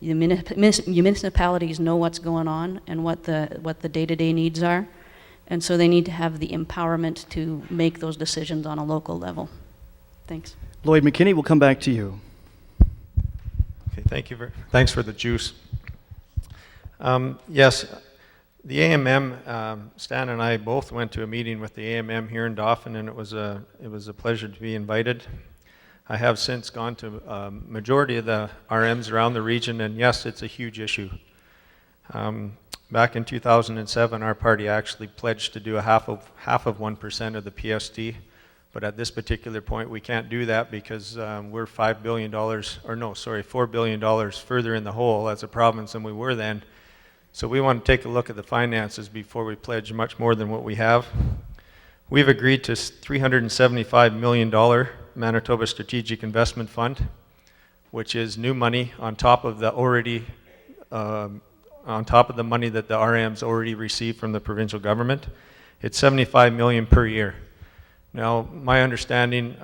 The municipalities know what's going on and what the day-to-day needs are, and so they need to have the empowerment to make those decisions on a local level. Thanks. Lloyd McKinney, we'll come back to you. Okay, thanks for the juice. Yes, the AMM, Stan and I both went to a meeting with the AMM here in Dauphin, and it was a pleasure to be invited. I have since gone to a majority of the RMs around the region, and yes, it's a huge issue. Back in 2007, our party actually pledged to do half of 1% of the PST, but at this particular point, we can't do that because we're $4 billion further in the hole as a province than we were then. So we want to take a look at the finances before we pledge much more than what we have. We've agreed to $375 million Manitoba Strategic Investment Fund, which is new money on top of the money that the RMs already received from the provincial government. It's $75 million per year. Now, my understanding,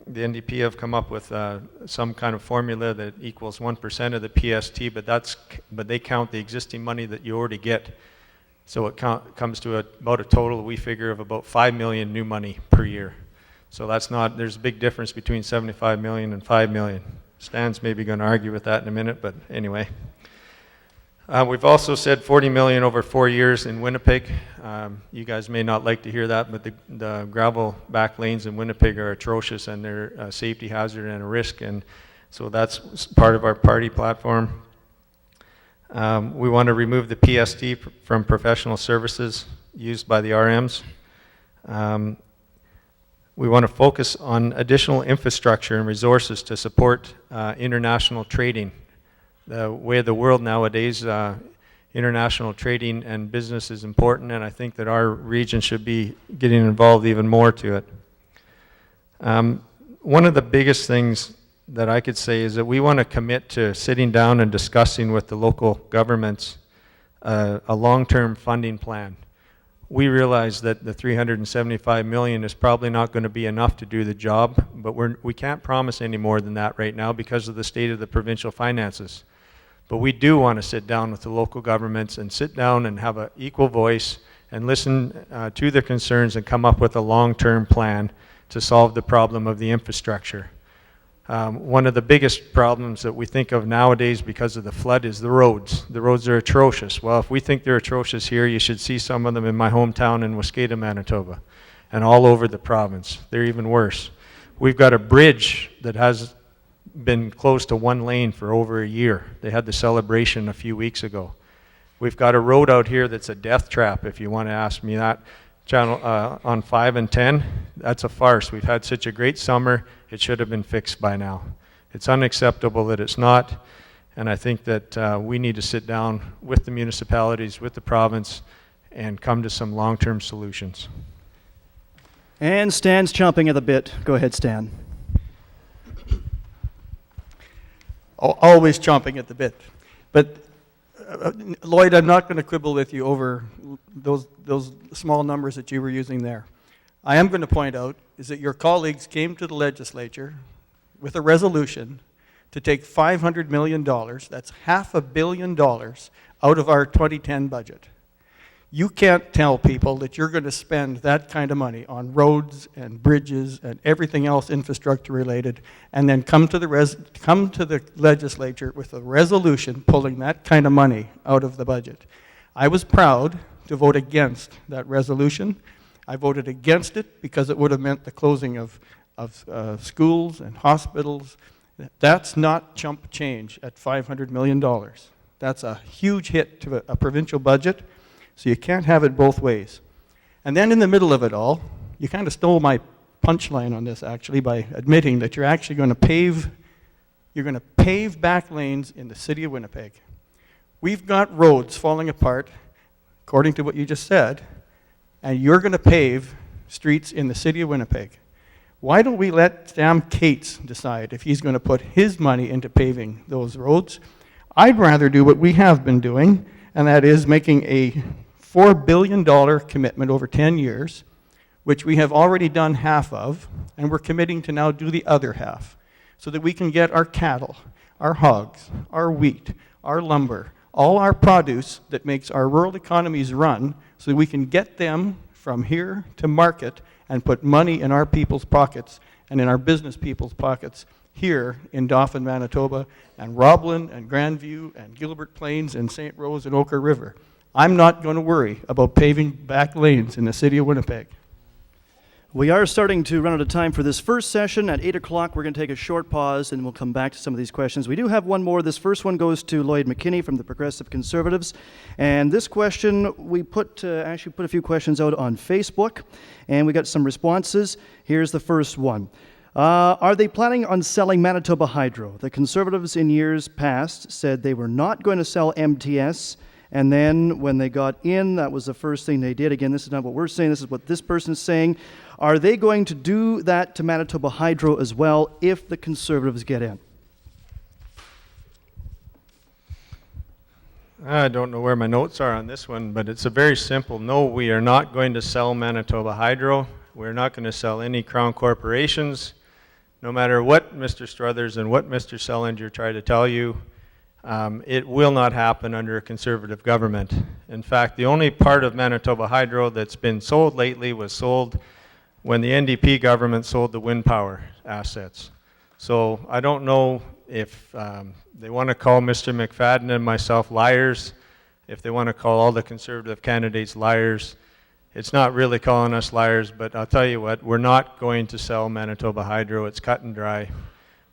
the NDP have come up with some kind of formula that equals 1% of the PST, but they count the existing money that you already get. So it comes to about a total, we figure, of about $5 million new money per year. So there's a big difference between 75 million and 5 million. Stan's maybe going to argue with that in a minute, but anyway. We've also said 40 million over 4 years in Winnipeg. You guys may not like to hear that, but the gravel back lanes in Winnipeg are atrocious, and they're a safety hazard and a risk, and so that's part of our party platform. We want to remove the PST from professional services used by the RMs. We want to focus on additional infrastructure and resources to support international trading. The way of the world nowadays, international trading and business is important, and I think that our region should be getting involved even more to it. One of the biggest things that I could say is that we want to commit to sitting down and discussing with the local governments a long-term funding plan. We realize that the $375 million is probably not going to be enough to do the job, but we can't promise any more than that right now because of the state of the provincial finances. But we do want to sit down with the local governments and sit down and have an equal voice and listen to their concerns and come up with a long-term plan to solve the problem of the infrastructure. One of the biggest problems that we think of nowadays because of the flood is the roads. The roads are atrocious. Well, if we think they're atrocious here, you should see some of them in my hometown in Wcg-TV, Manitoba, and all over the province. They're even worse. We've got a bridge that has been closed to one lane for over a year. They had the celebration a few weeks ago. We've got a road out here that's a death trap, if you want to ask me that. Channel on 5 and 10, that's a farce. We've had such a great summer, it should have been fixed by now. It's unacceptable that it's not, and I think that we need to sit down with the municipalities, with the province, and come to some long-term solutions. And Stan's chomping at the bit. Go ahead, Stan. Always chomping at the bit. But Lloyd, I'm not going to quibble with you over those small numbers that you were using there. I am going to point out is that your colleagues came to the legislature with a resolution to take $500 million, that's $500 million, out of our 2010 budget. You can't tell people that you're going to spend that kind of money on roads and bridges and everything else infrastructure related, and then come to the legislature with a resolution pulling that kind of money out of the budget. I was proud to vote against that resolution. I voted against it because it would have meant the closing of schools and hospitals. That's not chump change at $500 million. That's a huge hit to a provincial budget, so you can't have it both ways. And then in the middle of it all, you kind of stole my punchline on this actually by admitting that you're actually going to pave back lanes in the city of Winnipeg. We've got roads falling apart, according to what you just said, and you're going to pave streets in the city of Winnipeg. Why don't we let Sam Cates decide if he's going to put his money into paving those roads? I'd rather do what we have been doing, and that is making a $4 billion commitment over 10 years, which we have already done half of, and we're committing to now do the other half, so that we can get our cattle, our hogs, our wheat, our lumber, all our produce that makes our rural economies run, so that we can get them from here to market and put money in our people's pockets and in our business people's pockets here in Dauphin, Manitoba, and Roblin and Grandview and Gilbert Plains and St. Rose and Oka River. I'm not going to worry about paving back lanes in the city of Winnipeg. We are starting to run out of time for this first session. At 8 o'clock, we're going to take a short pause, and we'll come back to some of these questions. We do have one more. This first one goes to Lloyd McKinney from the Progressive Conservatives. And this question, we actually put a few questions out on Facebook, and we got some responses. Here's the first one. Are they planning on selling Manitoba Hydro? The Conservatives in years past said they were not going to sell MTS, and then when they got in, that was the first thing they did. Again, this is not what we're saying, this is what this person is saying. Are they going to do that to Manitoba Hydro as well if the Conservatives get in? I don't know where my notes are on this one, but it's a very simple no. We are not going to sell Manitoba Hydro. We're not going to sell any Crown corporations. No matter what Mr. Struthers and what Mr. Sellinger try to tell you, it will not happen under a Conservative government. In fact, the only part of Manitoba Hydro that's been sold lately was sold when the NDP government sold the wind power assets. So I don't know if they want to call Mr. McFadden and myself liars, if they want to call all the Conservative candidates liars. It's not really calling us liars, but I'll tell you what, we're not going to sell Manitoba Hydro. It's cut and dry.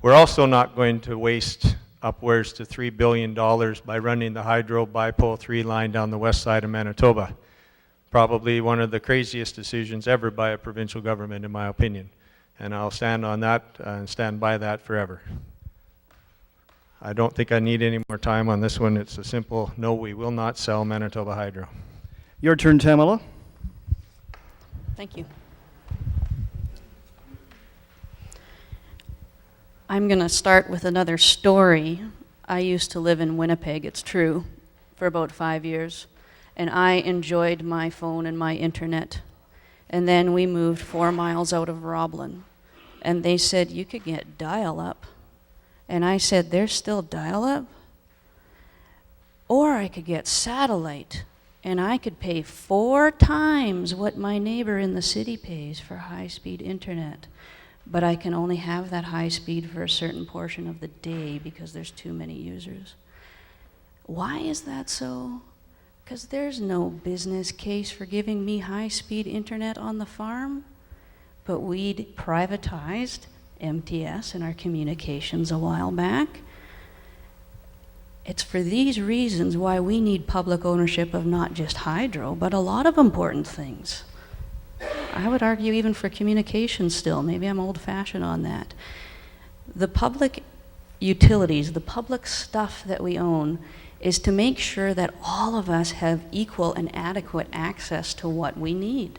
We're also not going to waste upwards to $3 billion by running the Hydro Bipole 3 line down the west side of Manitoba. Probably one of the craziest decisions ever by a provincial government, in my opinion. And I'll stand on that and stand by that forever. I don't think I need any more time on this one. It's a simple no, we will not sell Manitoba Hydro. Your turn, Tamela. Thank you. I'm going to start with another story. I used to live in Winnipeg, it's true, for about 5 years. And I enjoyed my phone and my internet. And then we moved 4 miles out of Roblin. And they said, you could get dial-up. And I said, there's still dial-up? Or I could get satellite. And I could pay 4 times what my neighbor in the city pays for high-speed internet. But I can only have that high speed for a certain portion of the day because there's too many users. Why is that so? Because there's no business case for giving me high-speed internet on the farm. But we'd privatized MTS and our communications a while back. It's for these reasons why we need public ownership of not just hydro, but a lot of important things. I would argue even for communications still. Maybe I'm old-fashioned on that. The public utilities, the public stuff that we own, is to make sure that all of us have equal and adequate access to what we need.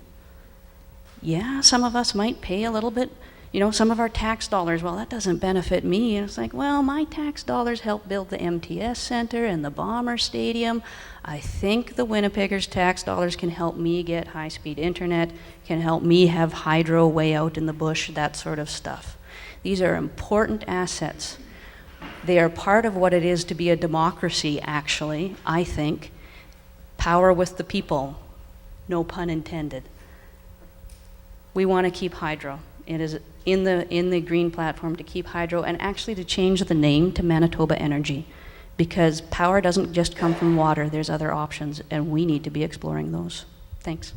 Yeah, some of us might pay a little bit, some of our tax dollars, well, that doesn't benefit me. And it's like, well, my tax dollars help build the MTS Center and the Bomber Stadium. I think the Winnipeggers' tax dollars can help me get high-speed internet, can help me have hydro way out in the bush, that sort of stuff. These are important assets. They are part of what it is to be a democracy, actually, I think. Power with the people, no pun intended. We want to keep hydro. It is in the green platform to keep hydro and actually to change the name to Manitoba Energy, because power doesn't just come from water. There's other options, and we need to be exploring those. Thanks.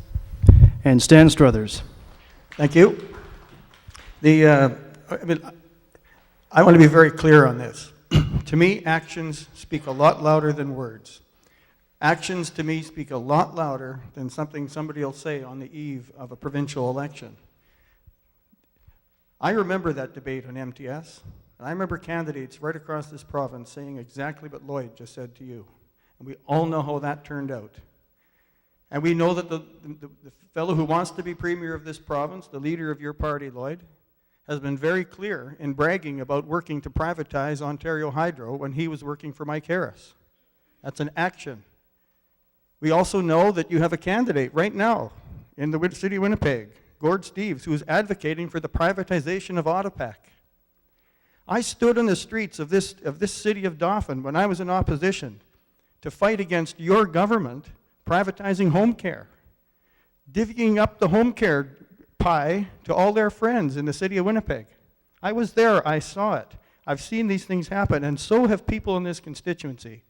And Stan Struthers. Thank you. I want to be very clear on this. To me, actions speak a lot louder than words. Actions, to me, speak a lot louder than something somebody will say on the eve of a provincial election. I remember that debate on MTS, and I remember candidates right across this province saying exactly what Lloyd just said to you. And we all know how that turned out. And we know that the fellow who wants to be premier of this province, the leader of your party, Lloyd, has been very clear in bragging about working to privatize Ontario Hydro when he was working for Mike Harris. That's an action. We also know that you have a candidate right now in the city of Winnipeg, Gord Steeves, who is advocating for the privatization of Autopac. I stood on the streets of this city of Dauphin when I was in opposition to fight against your government privatizing home care, divvying up the home care pie to all their friends in the city of Winnipeg. I was there, I saw it. I've seen these things happen, and so have people in this constituency.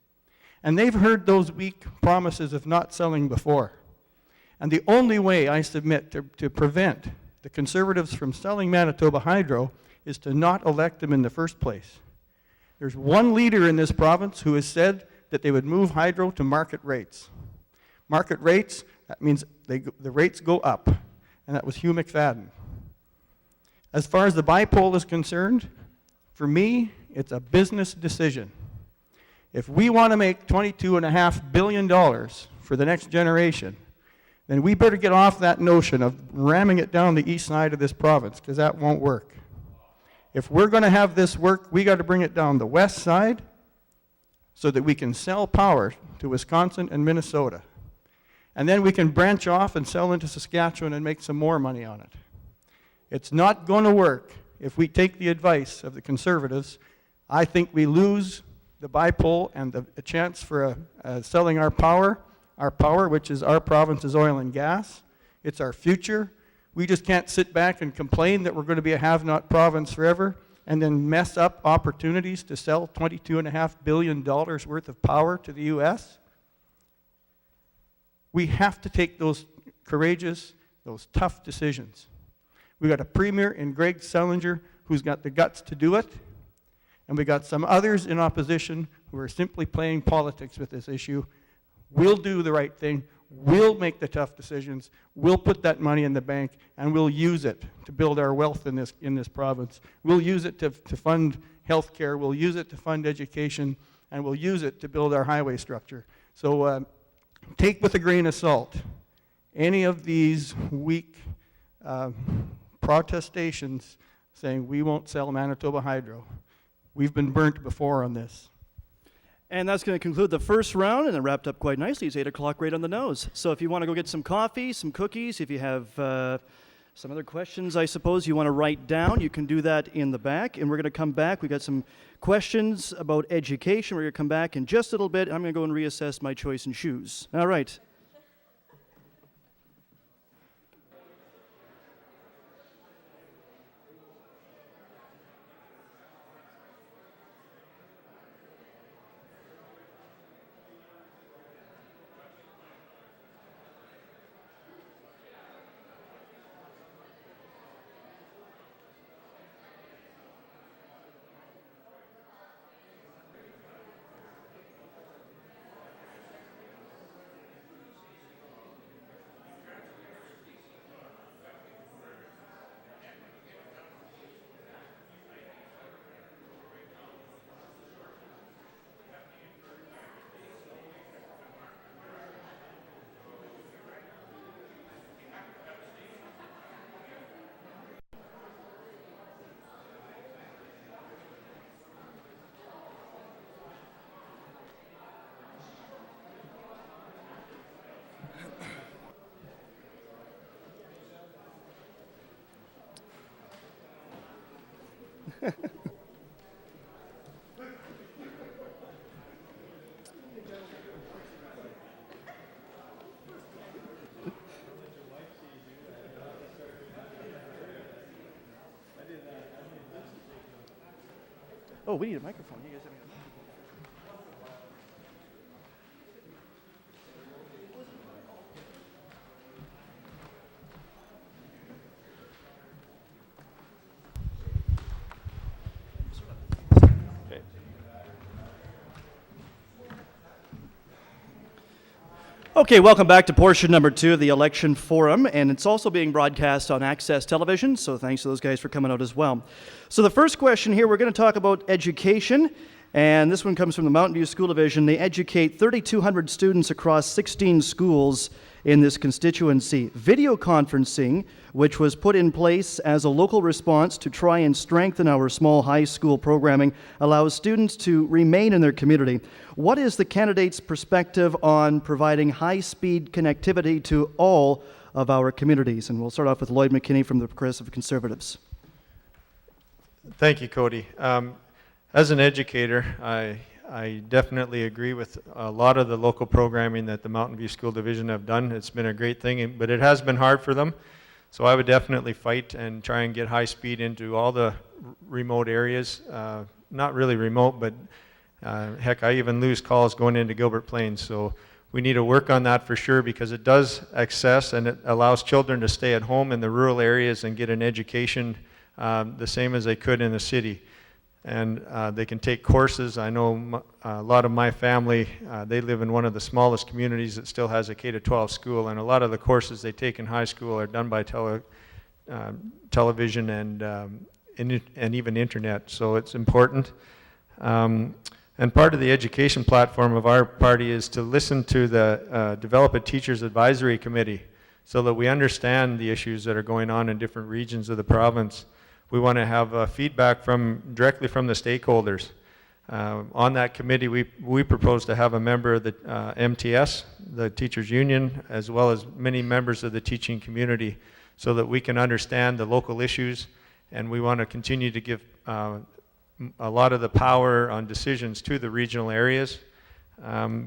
And they've heard those weak promises of not selling before. And the only way I submit to prevent the Conservatives from selling Manitoba Hydro is to not elect them in the first place. There's one leader in this province who has said that they would move hydro to market rates. Market rates, that means the rates go up. And that was Hugh McFadden. As far as the bipole is concerned, for me, it's a business decision. If we want to make $22.5 billion for the next generation, then we better get off that notion of ramming it down the east side of this province, because that won't work. If we're going to have this work, we got to bring it down the west side so that we can sell power to Wisconsin and Minnesota. And then we can branch off and sell into Saskatchewan and make some more money on it. It's not going to work if we take the advice of the Conservatives. I think we lose the bipole and the chance for selling our power, which is our province's oil and gas. It's our future. We just can't sit back and complain that we're going to be a have-not province forever and then mess up opportunities to sell $22.5 billion worth of power to the U.S. We have to take those courageous, those tough decisions. We got a premier in Greg Selinger who's got the guts to do it, and we got some others in opposition who are simply playing politics with this issue. We'll do the right thing. We'll make the tough decisions. We'll put that money in the bank, and we'll use it to build our wealth in this province. We'll use it to fund health care. We'll use it to fund education, and we'll use it to build our highway structure. So take with a grain of salt any of these weak protestations saying we won't sell Manitoba Hydro. We've been burnt before on this. And that's going to conclude the first round, and it wrapped up quite nicely. It's 8 o'clock right on the nose. So if you want to go get some coffee, some cookies, if you have some other questions, I suppose, you want to write down, you can do that in the back. And we're going to come back. We've got some questions about education. We're going to come back in just a little bit. I'm going to go and reassess my choice in shoes. All right. Oh, we need a microphone. You guys have a microphone. Okay, welcome back to portion number 2 of the election forum, and it's also being broadcast on Access Television, so thanks to those guys for coming out as well. So the first question here, we're going to talk about education, and this one comes from the Mountain View School Division. They educate 3,200 students across 16 schools in this constituency. Video conferencing, which was put in place as a local response to try and strengthen our small high school programming, allows students to remain in their community. What is the candidate's perspective on providing high-speed connectivity to all of our communities? And we'll start off with Lloyd McKinney from the Progressive Conservatives. Thank you, Cody. As an educator, I definitely agree with a lot of the local programming that the Mountain View School Division have done. It's been a great thing, but it has been hard for them. So I would definitely fight and try and get high speed into all the remote areas. Not really remote, but heck, I even lose calls going into Gilbert Plains. So we need to work on that for sure, because it does access and it allows children to stay at home in the rural areas and get an education the same as they could in the city. And they can take courses. I know a lot of my family, they live in one of the smallest communities that still has a K-12 school, and a lot of the courses they take in high school are done by television and even internet, so it's important. And part of the education platform of our party is to listen to the develop a teachers advisory committee so that we understand the issues that are going on in different regions of the province. We want to have feedback directly from the stakeholders. On that committee, we propose to have a member of the MTS, the teachers union, as well as many members of the teaching community, so that we can understand the local issues, and we want to continue to give a lot of the power on decisions to the regional areas,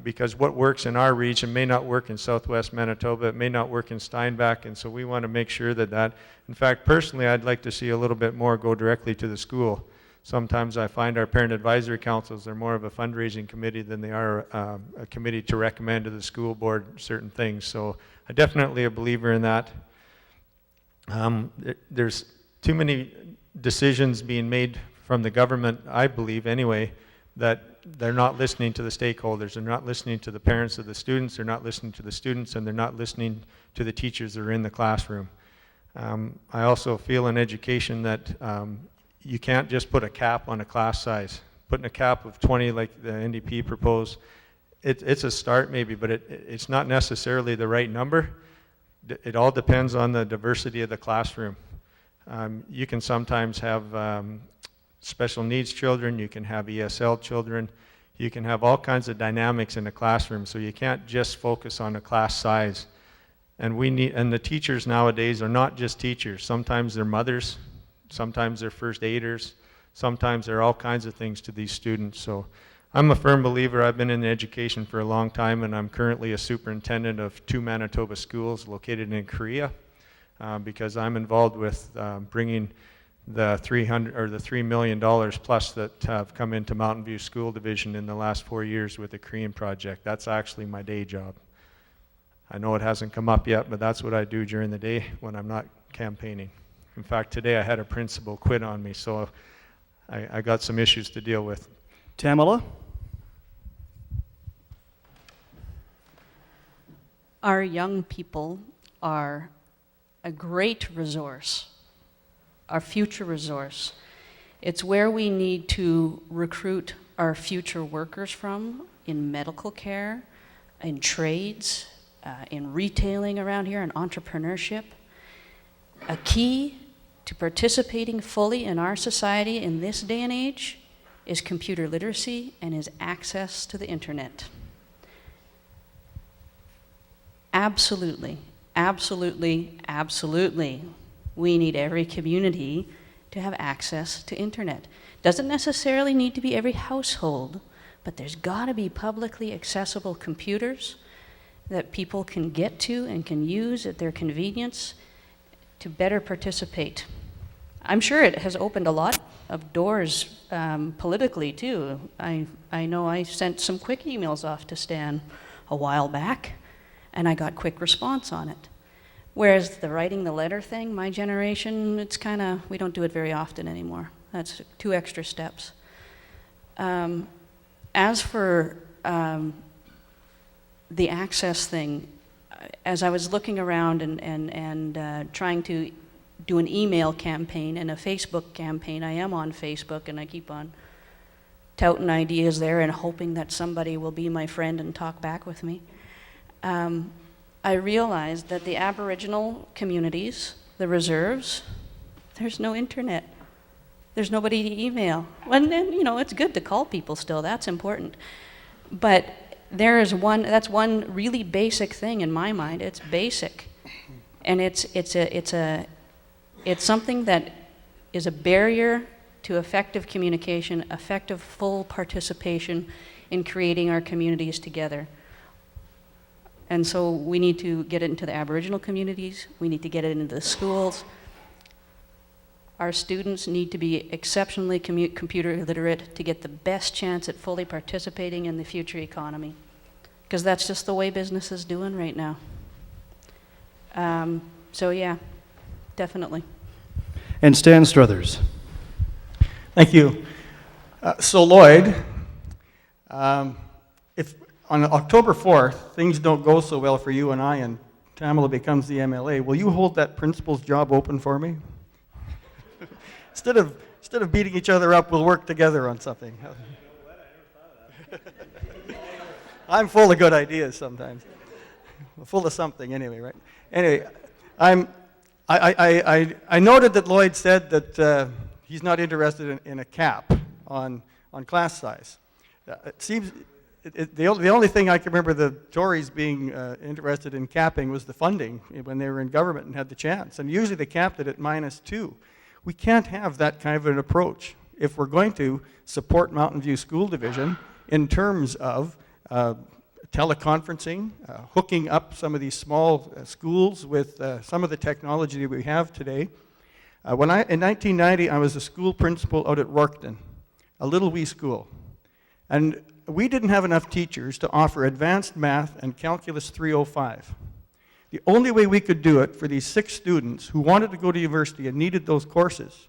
because what works in our region may not work in southwest Manitoba, it may not work in Steinbach, and so we want to make sure that in fact, personally, I'd like to see a little bit more go directly to the school. Sometimes I find our parent advisory councils are more of a fundraising committee than they are a committee to recommend to the school board certain things, so I'm definitely a believer in that. There's too many decisions being made from the government, I believe anyway, that they're not listening to the stakeholders, they're not listening to the parents of the students, they're not listening to the students, and they're not listening to the teachers that are in the classroom. I also feel in education that you can't just put a cap on a class size. Putting a cap of 20 like the NDP proposed, it's a start maybe, but it's not necessarily the right number. It all depends on the diversity of the classroom. You can sometimes have special needs children, you can have ESL children, you can have all kinds of dynamics in the classroom, so you can't just focus on a class size. And the teachers nowadays are not just teachers. Sometimes they're mothers, sometimes they're first aiders, sometimes they're all kinds of things to these students. So I'm a firm believer. I've been in education for a long time, and I'm currently a superintendent of 2 Manitoba schools located in Korea, because I'm involved with bringing the $3 million plus that have come into Mountain View School Division in the last 4 years with the Korean project. That's actually my day job. I know it hasn't come up yet, but that's what I do during the day when I'm not campaigning. In fact, today I had a principal quit on me, so I got some issues to deal with. Tamela? Our young people are a great resource, our future resource. It's where we need to recruit our future workers from in medical care, in trades, in retailing around here, and entrepreneurship. A key to participating fully in our society in this day and age is computer literacy and is access to the internet. Absolutely, absolutely, absolutely. We need every community to have access to internet. Doesn't necessarily need to be every household, but there's got to be publicly accessible computers that people can get to and can use at their convenience to better participate. I'm sure it has opened a lot of doors politically too. I know I sent some quick emails off to Stan a while back, and I got quick response on it. Whereas the writing the letter thing, my generation, it's kind of, we don't do it very often anymore. That's 2 extra steps. As for the access thing, as I was looking around and trying to do an email campaign and a Facebook campaign, I am on Facebook and I keep on touting ideas there and hoping that somebody will be my friend and talk back with me. I realized that the Aboriginal communities, the reserves, there's no internet. There's nobody to email. And you know, it's good to call people still, that's important. But that's one really basic thing in my mind. It's basic. And it's something that is a barrier to effective communication, effective full participation in creating our communities together. And so we need to get it into the Aboriginal communities, we need to get it into the schools. Our students need to be exceptionally computer literate to get the best chance at fully participating in the future economy, because that's just the way business is doing right now. So yeah, definitely. And Stan Struthers. Thank you. So Lloyd, if on October 4th things don't go so well for you and I and Tamela becomes the MLA, will you hold that principal's job open for me? Instead of beating each other up, we'll work together on something. I'm full of good ideas sometimes. Full of something anyway, right? Anyway, I noted that Lloyd said that he's not interested in a cap on class size. It seems the only thing I can remember the Tories being interested in capping was the funding when they were in government and had the chance. And usually they capped it at -2. We can't have that kind of an approach if we're going to support Mountain View School Division in terms of teleconferencing, hooking up some of these small schools with some of the technology that we have today. In 1990, I was a school principal out at Rorketon, a little wee school. And we didn't have enough teachers to offer advanced math and calculus 305. The only way we could do it for these 6 students who wanted to go to university and needed those courses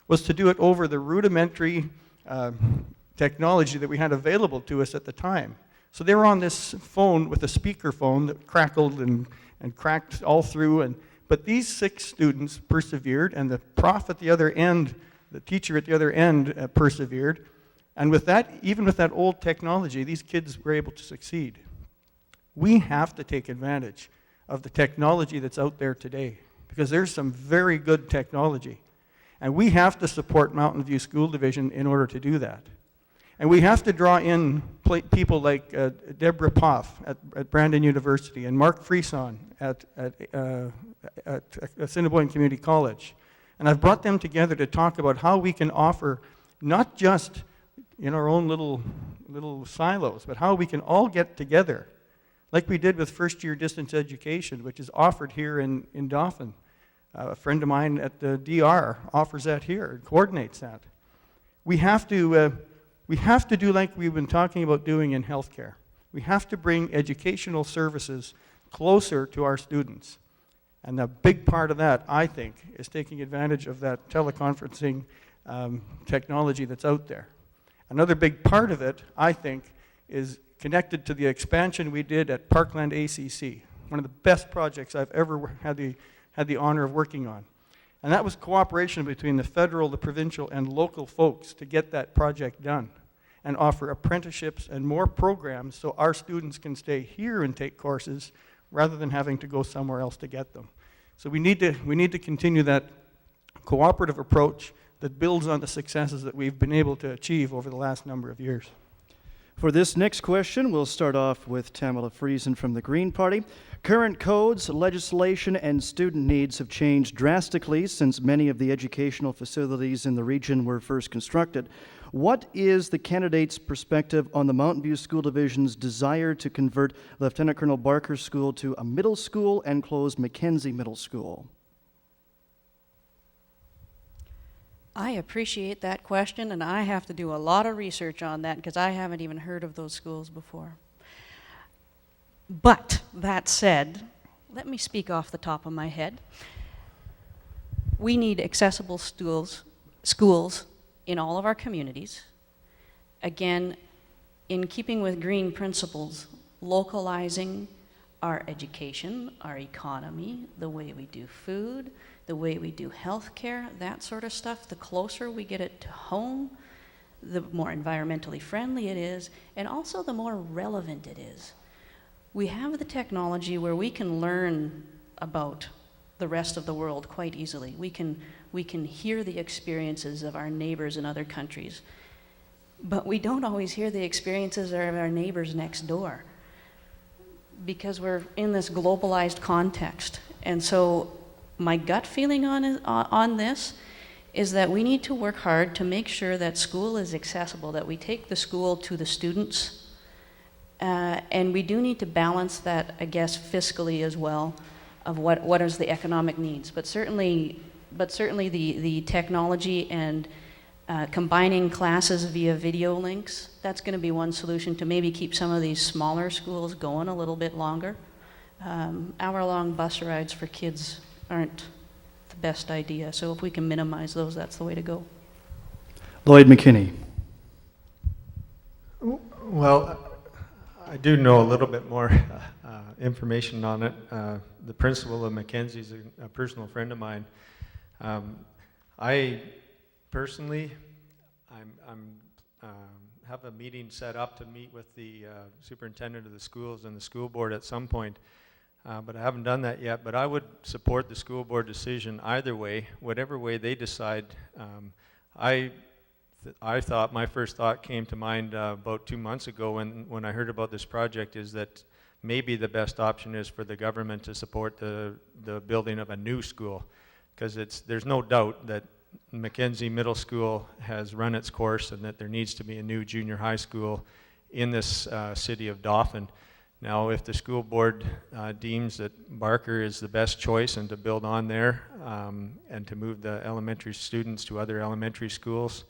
was to do it over the rudimentary technology that we had available to us at the time. So they were on this phone with a speaker phone that crackled and cracked all through. But these 6 students persevered, and the prof at the other end, the teacher at the other end persevered. And with that, even with that old technology, these kids were able to succeed. We have to take advantage of the technology that's out there today, because there's some very good technology. And we have to support Mountain View School Division in order to do that. And we have to draw in people like Deborah Poff at Brandon University and Mark Friesen at Assiniboine Community College. And I've brought them together to talk about how we can offer, not just in our own little silos, but how we can all get together, like we did with first-year distance education, which is offered here in Dauphin. A friend of mine at the DR offers that here and coordinates that. We have to do like we've been talking about doing in healthcare. We have to bring educational services closer to our students. And a big part of that, I think, is taking advantage of that teleconferencing technology that's out there. Another big part of it, I think, is connected to the expansion we did at Parkland ACC, one of the best projects I've ever had the honor of working on. And that was cooperation between the federal, the provincial, and local folks to get that project done and offer apprenticeships and more programs so our students can stay here and take courses rather than having to go somewhere else to get them. So we need to continue that cooperative approach that builds on the successes that we've been able to achieve over the last number of years. For this next question, we'll start off with Tamela Friesen from the Green Party. Current codes, legislation, and student needs have changed drastically since many of the educational facilities in the region were first constructed. What is the candidate's perspective on the Mountain View School Division's desire to convert Lieutenant Colonel Barker's school to a middle school and close Mackenzie Middle School? I appreciate that question, and I have to do a lot of research on that because I haven't even heard of those schools before. But that said, let me speak off the top of my head. We need accessible schools in all of our communities. Again, in keeping with green principles, localizing our education, our economy, the way we do food, the way we do healthcare, that sort of stuff. The closer we get it to home, the more environmentally friendly it is, and also the more relevant it is. We have the technology where we can learn about the rest of the world quite easily. We can hear the experiences of our neighbors in other countries, but we don't always hear the experiences of our neighbors next door, because we're in this globalized context. And so my gut feeling on this is that we need to work hard to make sure that school is accessible, that we take the school to the students, and we do need to balance that, I guess, fiscally as well, of what is the economic needs. But certainly the technology and combining classes via video links, that's going to be one solution to maybe keep some of these smaller schools going a little bit longer. Hour-long bus rides for kids aren't the best idea, so if we can minimize those, that's the way to go. Lloyd McKinney. Well, I do know a little bit more information on it. The principal of Mackenzie's a personal friend of mine. I personally, have a meeting set up to meet with the superintendent of the schools and the school board at some point, but I haven't done that yet. But I would support the school board decision either way, whatever way they decide. I thought, my first thought came to mind about 2 months ago when I heard about this project, is that maybe the best option is for the government to support the building of a new school, because there's no doubt that Mackenzie Middle School has run its course and that there needs to be a new junior high school in this city of Dauphin. Now, if the school board deems that Barker is the best choice and to build on there and to move the elementary students to other elementary schools,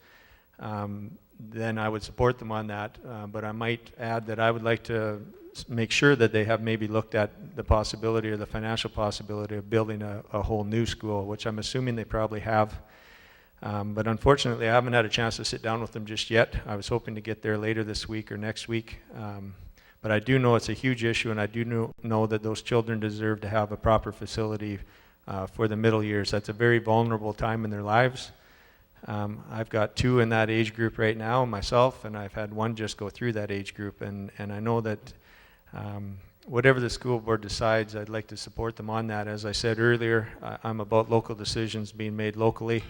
then I would support them on that. But I might add that I would like to make sure that they have maybe looked at the possibility or the financial possibility of building a whole new school, which I'm assuming they probably have. But unfortunately, I haven't had a chance to sit down with them just yet. I was hoping to get there later this week or next week. But I do know it's a huge issue, and I do know that those children deserve to have a proper facility for the middle years. That's a very vulnerable time in their lives. I've got 2 in that age group right now, myself, and I've had 1 just go through that age group. And I know that whatever the school board decides, I'd like to support them on that. As I said earlier, I'm about local decisions being made locally,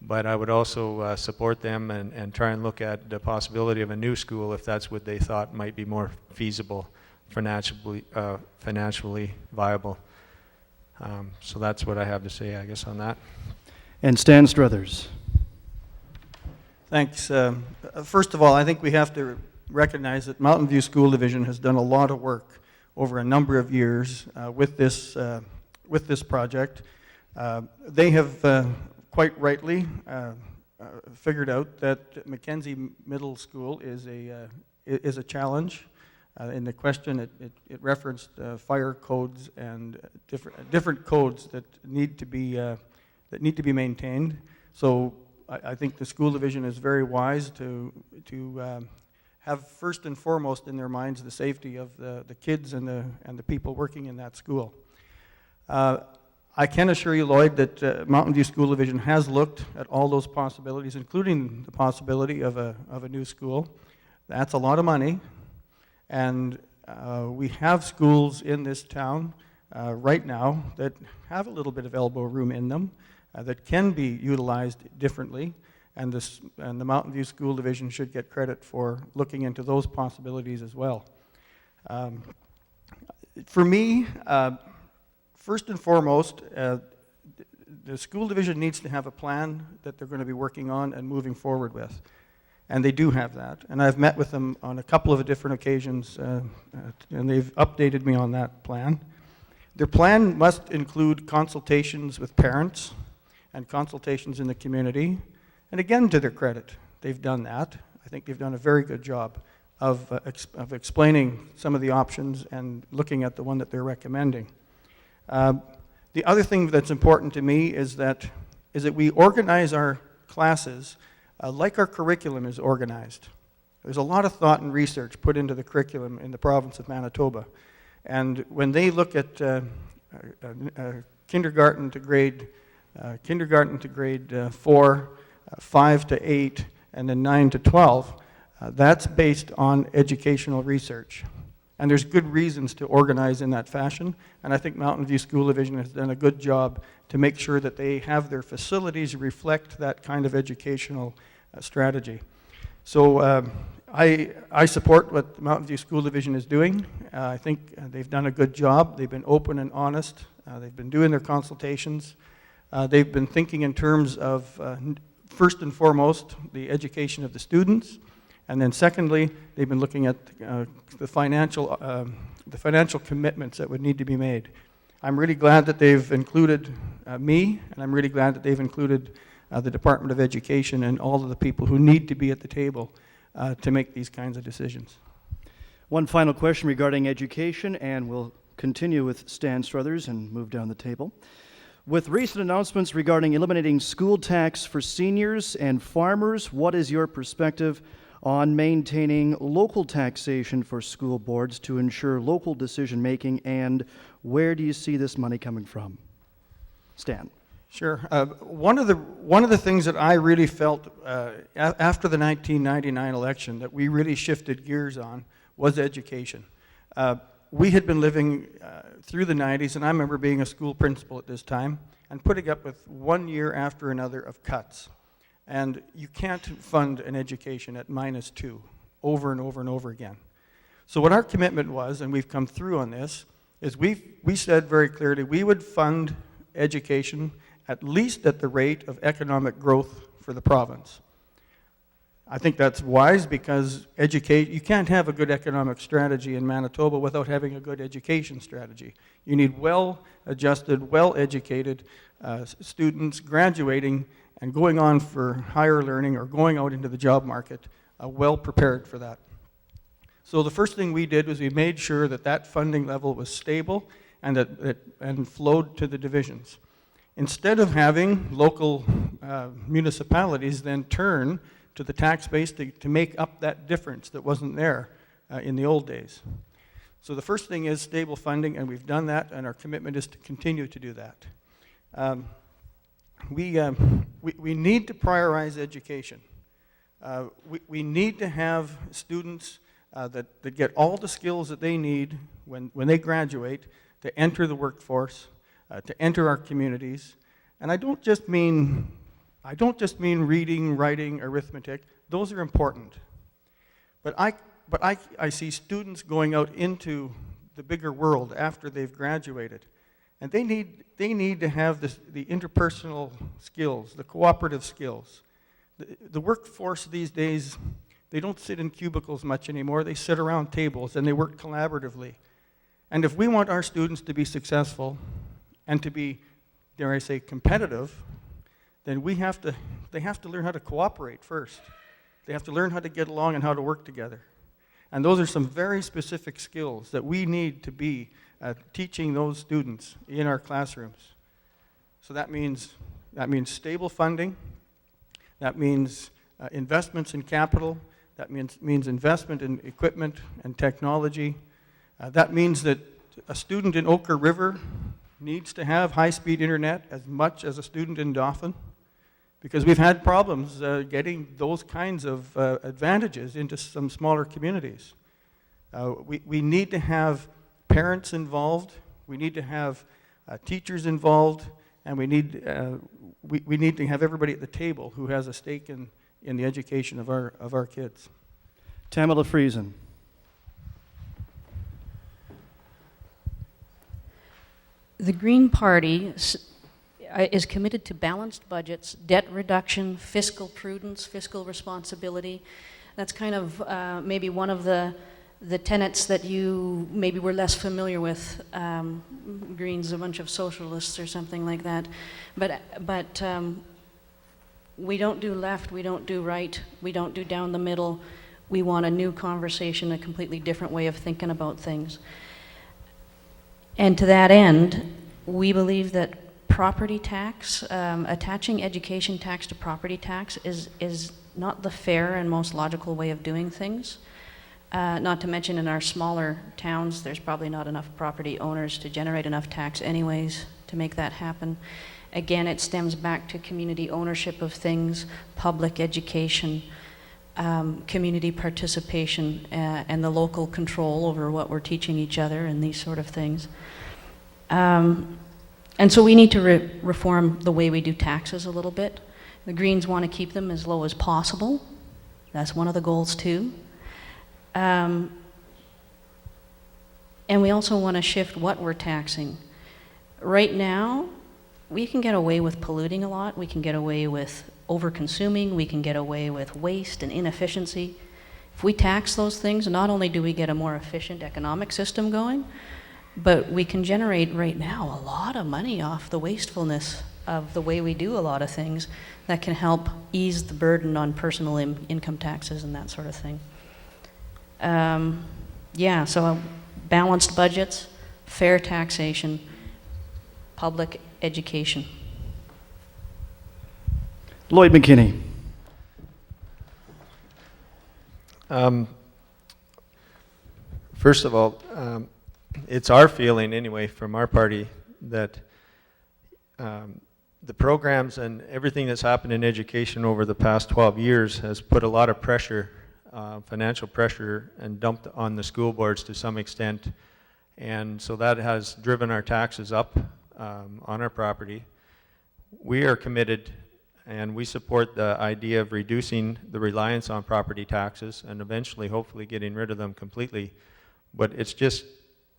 but I would also support them and try and look at the possibility of a new school if that's what they thought might be more feasible, financially viable. So that's what I have to say, I guess, on that. And Stan Struthers. Thanks. First of all, I think we have to recognize that Mountain View School Division has done a lot of work over a number of years with this project. They have quite rightly figured out that Mackenzie Middle School is a challenge. In the question, it referenced fire codes and different codes that need to be maintained. So I think the school division is very wise to have first and foremost in their minds the safety of the kids and the people working in that school. I can assure you, Lloyd, that Mountain View School Division has looked at all those possibilities, including the possibility of a new school. That's a lot of money, and we have schools in this town right now that have a little bit of elbow room in them that can be utilized differently, and the Mountain View School Division should get credit for looking into those possibilities as well. For me, first and foremost, the school division needs to have a plan that they're going to be working on and moving forward with. And they do have that. And I've met with them on a couple of different occasions, and they've updated me on that plan. Their plan must include consultations with parents and consultations in the community. And again, to their credit, they've done that. I think they've done a very good job of explaining some of the options and looking at the one that they're recommending. The other thing that's important to me is that we organize our classes like our curriculum is organized. There's a lot of thought and research put into the curriculum in the province of Manitoba. And when they look at kindergarten to grade 4, 5 to 8, and then 9 to 12, that's based on educational research. And there's good reasons to organize in that fashion, and I think Mountain View School Division has done a good job to make sure that they have their facilities reflect that kind of educational strategy. So I support what the Mountain View School Division is doing. I think they've done a good job. They've been open and honest. They've been doing their consultations. They've been thinking in terms of, first and foremost, the education of the students. And then secondly, they've been looking at the financial commitments that would need to be made. I'm really glad that they've included me, and I'm really glad that they've included the Department of Education and all of the people who need to be at the table to make these kinds of decisions. One final question regarding education, and we'll continue with Stan Struthers and move down the table. With recent announcements regarding eliminating school tax for seniors and farmers, what is your perspective on maintaining local taxation for school boards to ensure local decision-making, and where do you see this money coming from? Stan. Sure. One of the things that I really felt after the 1999 election that we really shifted gears on was education. We had been living through the 90s, and I remember being a school principal at this time and putting up with one year after another of cuts. And you can't fund an education at -2 over and over and over again. So what our commitment was, and we've come through on this, is we said very clearly we would fund education at least at the rate of economic growth for the province. I think that's wise because you can't have a good economic strategy in Manitoba without having a good education strategy. You need well-adjusted, well-educated students graduating and going on for higher learning or going out into the job market, well prepared for that. So the first thing we did was we made sure that that funding level was stable and that and flowed to the divisions. Instead of having local municipalities then turn to the tax base to make up that difference that wasn't there in the old days. So the first thing is stable funding, and we've done that, and our commitment is to continue to do that. We need to prioritize education. We need to have students that get all the skills that they need when they graduate to enter the workforce, to enter our communities. And I don't just mean reading, writing, arithmetic. Those are important. But I see students going out into the bigger world after they've graduated. And they need to have the interpersonal skills, the cooperative skills. The workforce these days, they don't sit in cubicles much anymore. They sit around tables and they work collaboratively. And if we want our students to be successful and to be, dare I say, competitive, then they have to learn how to cooperate first. They have to learn how to get along and how to work together. And those are some very specific skills that we need to be teaching those students in our classrooms. So that means stable funding. That means investments in capital. That means investment in equipment and technology. That means that a student in Ochre River needs to have high-speed internet as much as a student in Dauphin, because we've had problems getting those kinds of advantages into some smaller communities. We need to have parents involved, we need to have teachers involved, and we need to have everybody at the table who has a stake in the education of our kids. Tamela Friesen. The Green Party is committed to balanced budgets, debt reduction, fiscal prudence, fiscal responsibility. That's kind of maybe one of the tenets that you maybe were less familiar with. Green's a bunch of socialists or something like that. But we don't do left, we don't do right, we don't do down the middle. We want a new conversation, a completely different way of thinking about things. And to that end, we believe that property tax, attaching education tax to property tax is not the fair and most logical way of doing things. Not to mention in our smaller towns, there's probably not enough property owners to generate enough tax anyways to make that happen. Again, it stems back to community ownership of things, public education, community participation, and the local control over what we're teaching each other and these sort of things. And so we need to reform the way we do taxes a little bit. The Greens want to keep them as low as possible. That's one of the goals too. And we also want to shift what we're taxing. Right now, we can get away with polluting a lot. We can get away with over-consuming. We can get away with waste and inefficiency. If we tax those things, not only do we get a more efficient economic system going, but we can generate right now a lot of money off the wastefulness of the way we do a lot of things that can help ease the burden on personal income taxes and that sort of thing. Yeah, so balanced budgets, fair taxation, public education. Lloyd McKinney. First of all, it's our feeling anyway from our party that the programs and everything that's happened in education over the past 12 years has put a lot of pressure, financial pressure, and dumped on the school boards to some extent. And so that has driven our taxes up on our property. We are committed and we support the idea of reducing the reliance on property taxes and eventually hopefully getting rid of them completely. But it's just,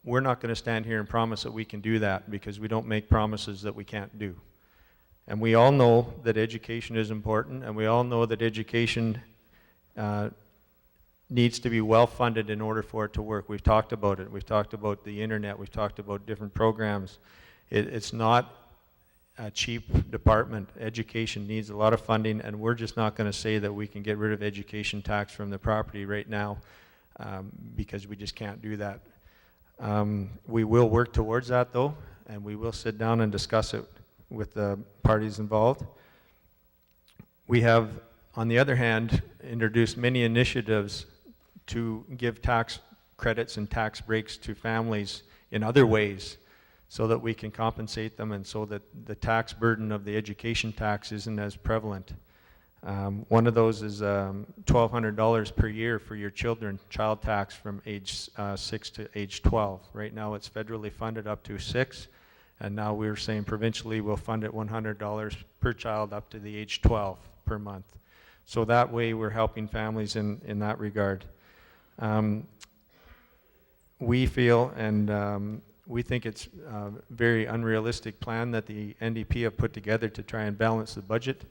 we're not going to stand here and promise that we can do that because we don't make promises that we can't do. And we all know that education is important, and we all know that education needs to be well funded in order for it to work. We've talked about it. We've talked about the internet. We've talked about different programs. It's not a cheap department. Education needs a lot of funding, and we're just not going to say that we can get rid of education tax from the property right now because we just can't do that. We will work towards that though, and we will sit down and discuss it with the parties involved. We have, on the other hand, introduced many initiatives to give tax credits and tax breaks to families in other ways so that we can compensate them and so that the tax burden of the education tax isn't as prevalent. One of those is $1,200 per year for your children, child tax from age 6 to age 12. Right now it's federally funded up to 6, and now we're saying provincially we'll fund it $100 per child up to the age 12 per month. So that way we're helping families in that regard. We feel and we think it's a very unrealistic plan that the NDP have put together to try and balance the budget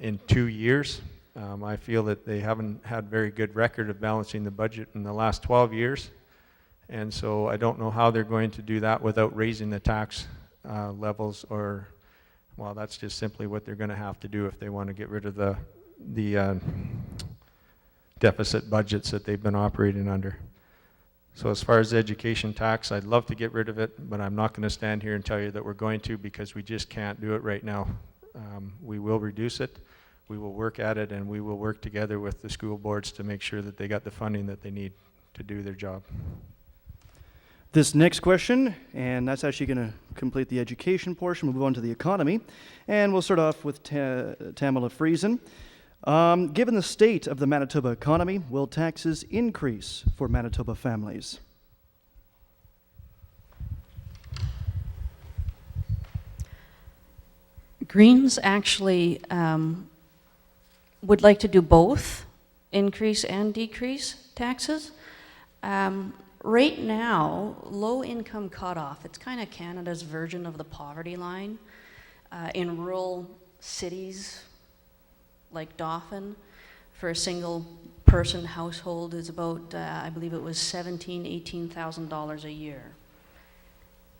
in 2 years. I feel that they haven't had very good record of balancing the budget in the last 12 years. And so I don't know how they're going to do that without raising the tax levels, or, well, that's just simply what they're going to have to do if they want to get rid of the deficit budgets that they've been operating under. So as far as the education tax, I'd love to get rid of it, but I'm not going to stand here and tell you that we're going to, because we just can't do it right now. We will reduce it, we will work at it, and we will work together with the school boards to make sure that they got the funding that they need to do their job. This next question, and that's actually going to complete the education portion. We'll move on to the economy, and we'll start off with Tamela Friesen. Given the state of the Manitoba economy, will taxes increase for Manitoba families? Greens actually would like to do both, increase and decrease taxes. Right now, low income cutoff, it's kind of Canada's version of the poverty line. In rural cities like Dauphin, for a single person household is about, I believe it was $18,000 a year.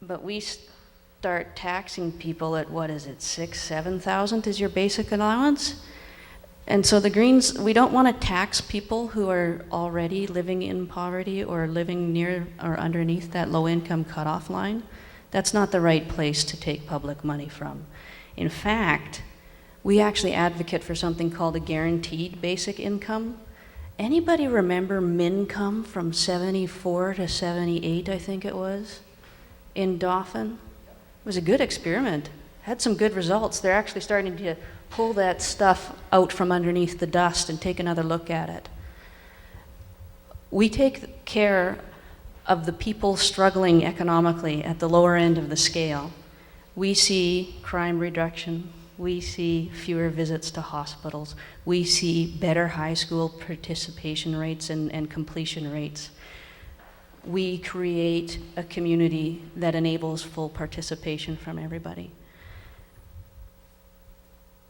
But we start taxing people at, what is it, 6,000, 7,000 is your basic allowance? And so the Greens, we don't want to tax people who are already living in poverty or living near or underneath that low income cutoff line. That's not the right place to take public money from. In fact, We actually advocate for something called a guaranteed basic income. Anybody remember Mincome from 74 to 78, I think it was, in Dauphin? It was a good experiment. Had some good results. They're actually starting to pull that stuff out from underneath the dust and take another look at it. We take care of the people struggling economically at the lower end of the scale. We see crime reduction. We see fewer visits to hospitals. We see better high school participation rates and completion rates. We create a community that enables full participation from everybody.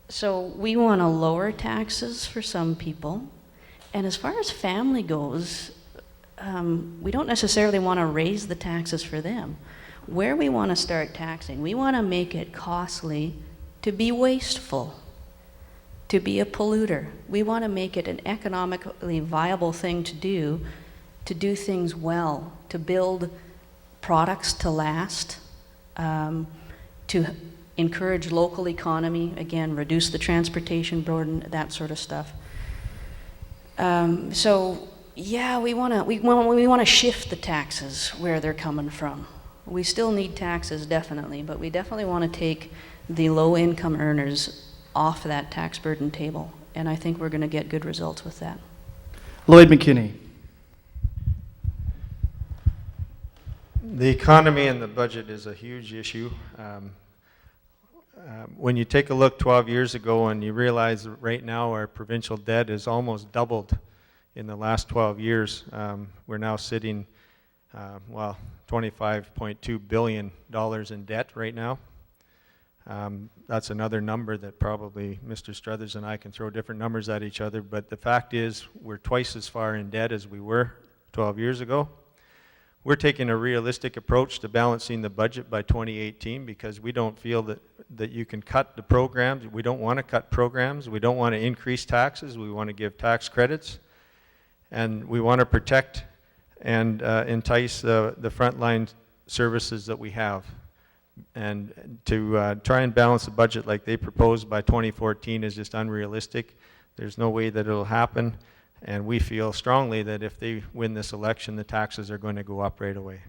So we want to lower taxes for some people. And as far as family goes, we don't necessarily want to raise the taxes for them. Where we want to start taxing, we want to make it costly to be wasteful, to be a polluter. We want to make it an economically viable thing to do things well, to build products to last, to encourage local economy, again, reduce the transportation burden, that sort of stuff. So yeah, we want to shift the taxes where they're coming from. We still need taxes, definitely, but we definitely want to take the low-income earners off that tax burden table, and I think we're going to get good results with that. Lloyd McKinney. The economy and the budget is a huge issue. When you take a look 12 years ago and you realize that right now our provincial debt is almost doubled in the last 12 years, we're now sitting, $25.2 billion in debt right now. That's another number that probably Mr. Struthers and I can throw different numbers at each other, but the fact is we're twice as far in debt as we were 12 years ago. We're taking a realistic approach to balancing the budget by 2018 because we don't feel that you can cut the programs. We don't want to cut programs. We don't want to increase taxes. We want to give tax credits. And we want to protect and entice the frontline services that we have. And to try and balance the budget like they proposed by 2014 is just unrealistic. There's no way that it'll happen. And we feel strongly that if they win this election, the taxes are going to go up right away.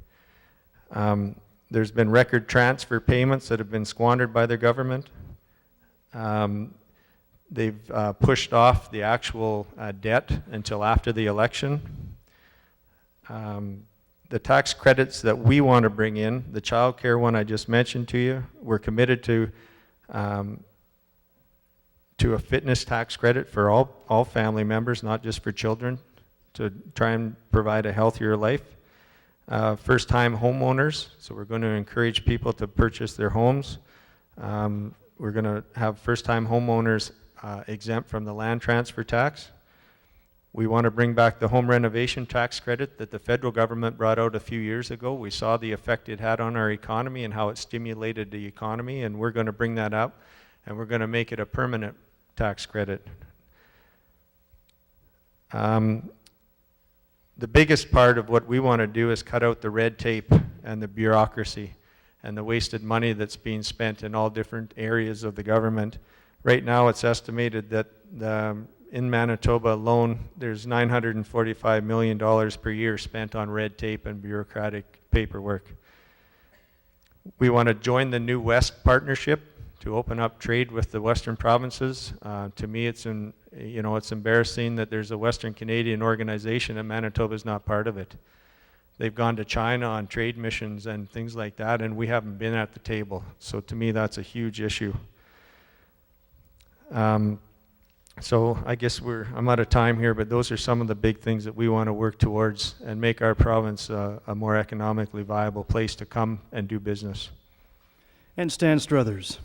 There's been record transfer payments that have been squandered by their government. They've pushed off the actual debt until after the election. The tax credits that we want to bring in, the child care one I just mentioned to you, we're committed to a fitness tax credit for all family members, not just for children, to try and provide a healthier life. First-time homeowners, so we're going to encourage people to purchase their homes. We're going to have first-time homeowners exempt from the land transfer tax. We want to bring back the home renovation tax credit that the federal government brought out a few years ago. We saw the effect it had on our economy and how it stimulated the economy, and we're going to bring that up, and we're going to make it a permanent tax credit. The biggest part of what we want to do is cut out the red tape and the bureaucracy and the wasted money that's being spent in all different areas of the government. Right now it's estimated that in Manitoba alone there's $945 million per year spent on red tape and bureaucratic paperwork. We want to join the New West partnership to open up trade with the Western provinces. To me, it's embarrassing that there's a Western Canadian organization and Manitoba is not part of it. They've gone to China on trade missions and things like that, and we haven't been at the table. So to me, that's a huge issue. So I guess I'm out of time here, but those are some of the big things that we want to work towards and make our province a more economically viable place to come and do business. And Stan Struthers.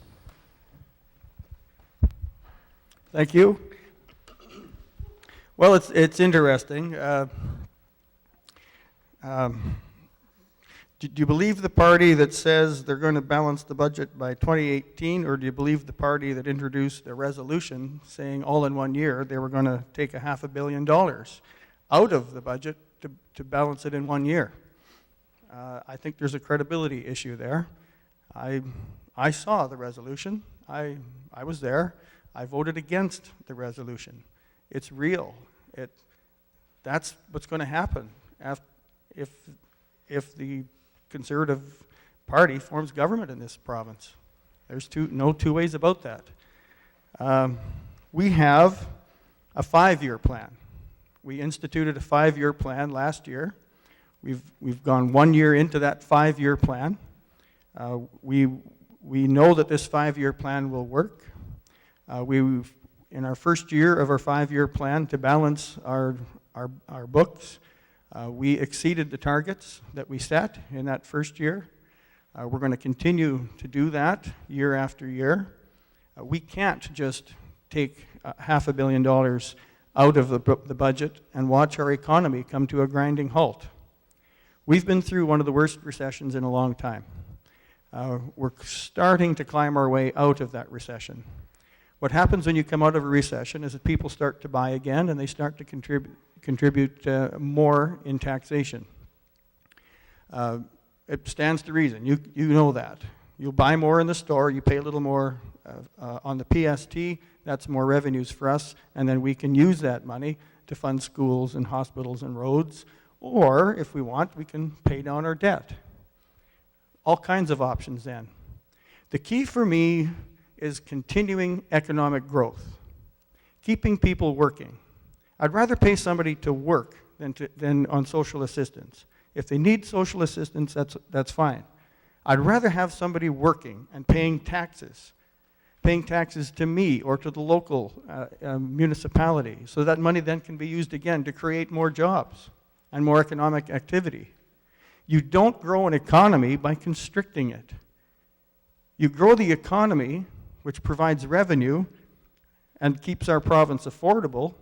Thank you. Well, it's interesting. Do you believe the party that says they're going to balance the budget by 2018, or do you believe the party that introduced a resolution saying all in 1 year they were going to take $500 million out of the budget to balance it in 1 year? I think there's a credibility issue there. I saw the resolution. I was there. I voted against the resolution. It's real. That's what's going to happen if the Conservative Party forms government in this province. There's no two ways about that. We have a 5-year plan. We instituted a 5-year plan last year. We've gone 1 year into that 5-year plan. We know that this 5-year plan will work. In our first year of our 5-year plan, to balance our books, we exceeded the targets that we set in that first year. We're going to continue to do that year after year. We can't just take $500 million out of the budget and watch our economy come to a grinding halt. We've been through one of the worst recessions in a long time. We're starting to climb our way out of that recession. What happens when you come out of a recession is that people start to buy again and they start to contribute more in taxation. It stands to reason. You know that. You'll buy more in the store, you pay a little more on the PST, that's more revenues for us, and then we can use that money to fund schools and hospitals and roads, or if we want, we can pay down our debt. All kinds of options then. The key for me is continuing economic growth, keeping people working. I'd rather pay somebody to work than on social assistance. If they need social assistance, that's fine. I'd rather have somebody working and paying taxes to me or to the local municipality, so that money then can be used again to create more jobs and more economic activity. You don't grow an economy by constricting it. You grow the economy, which provides revenue and keeps our province affordable,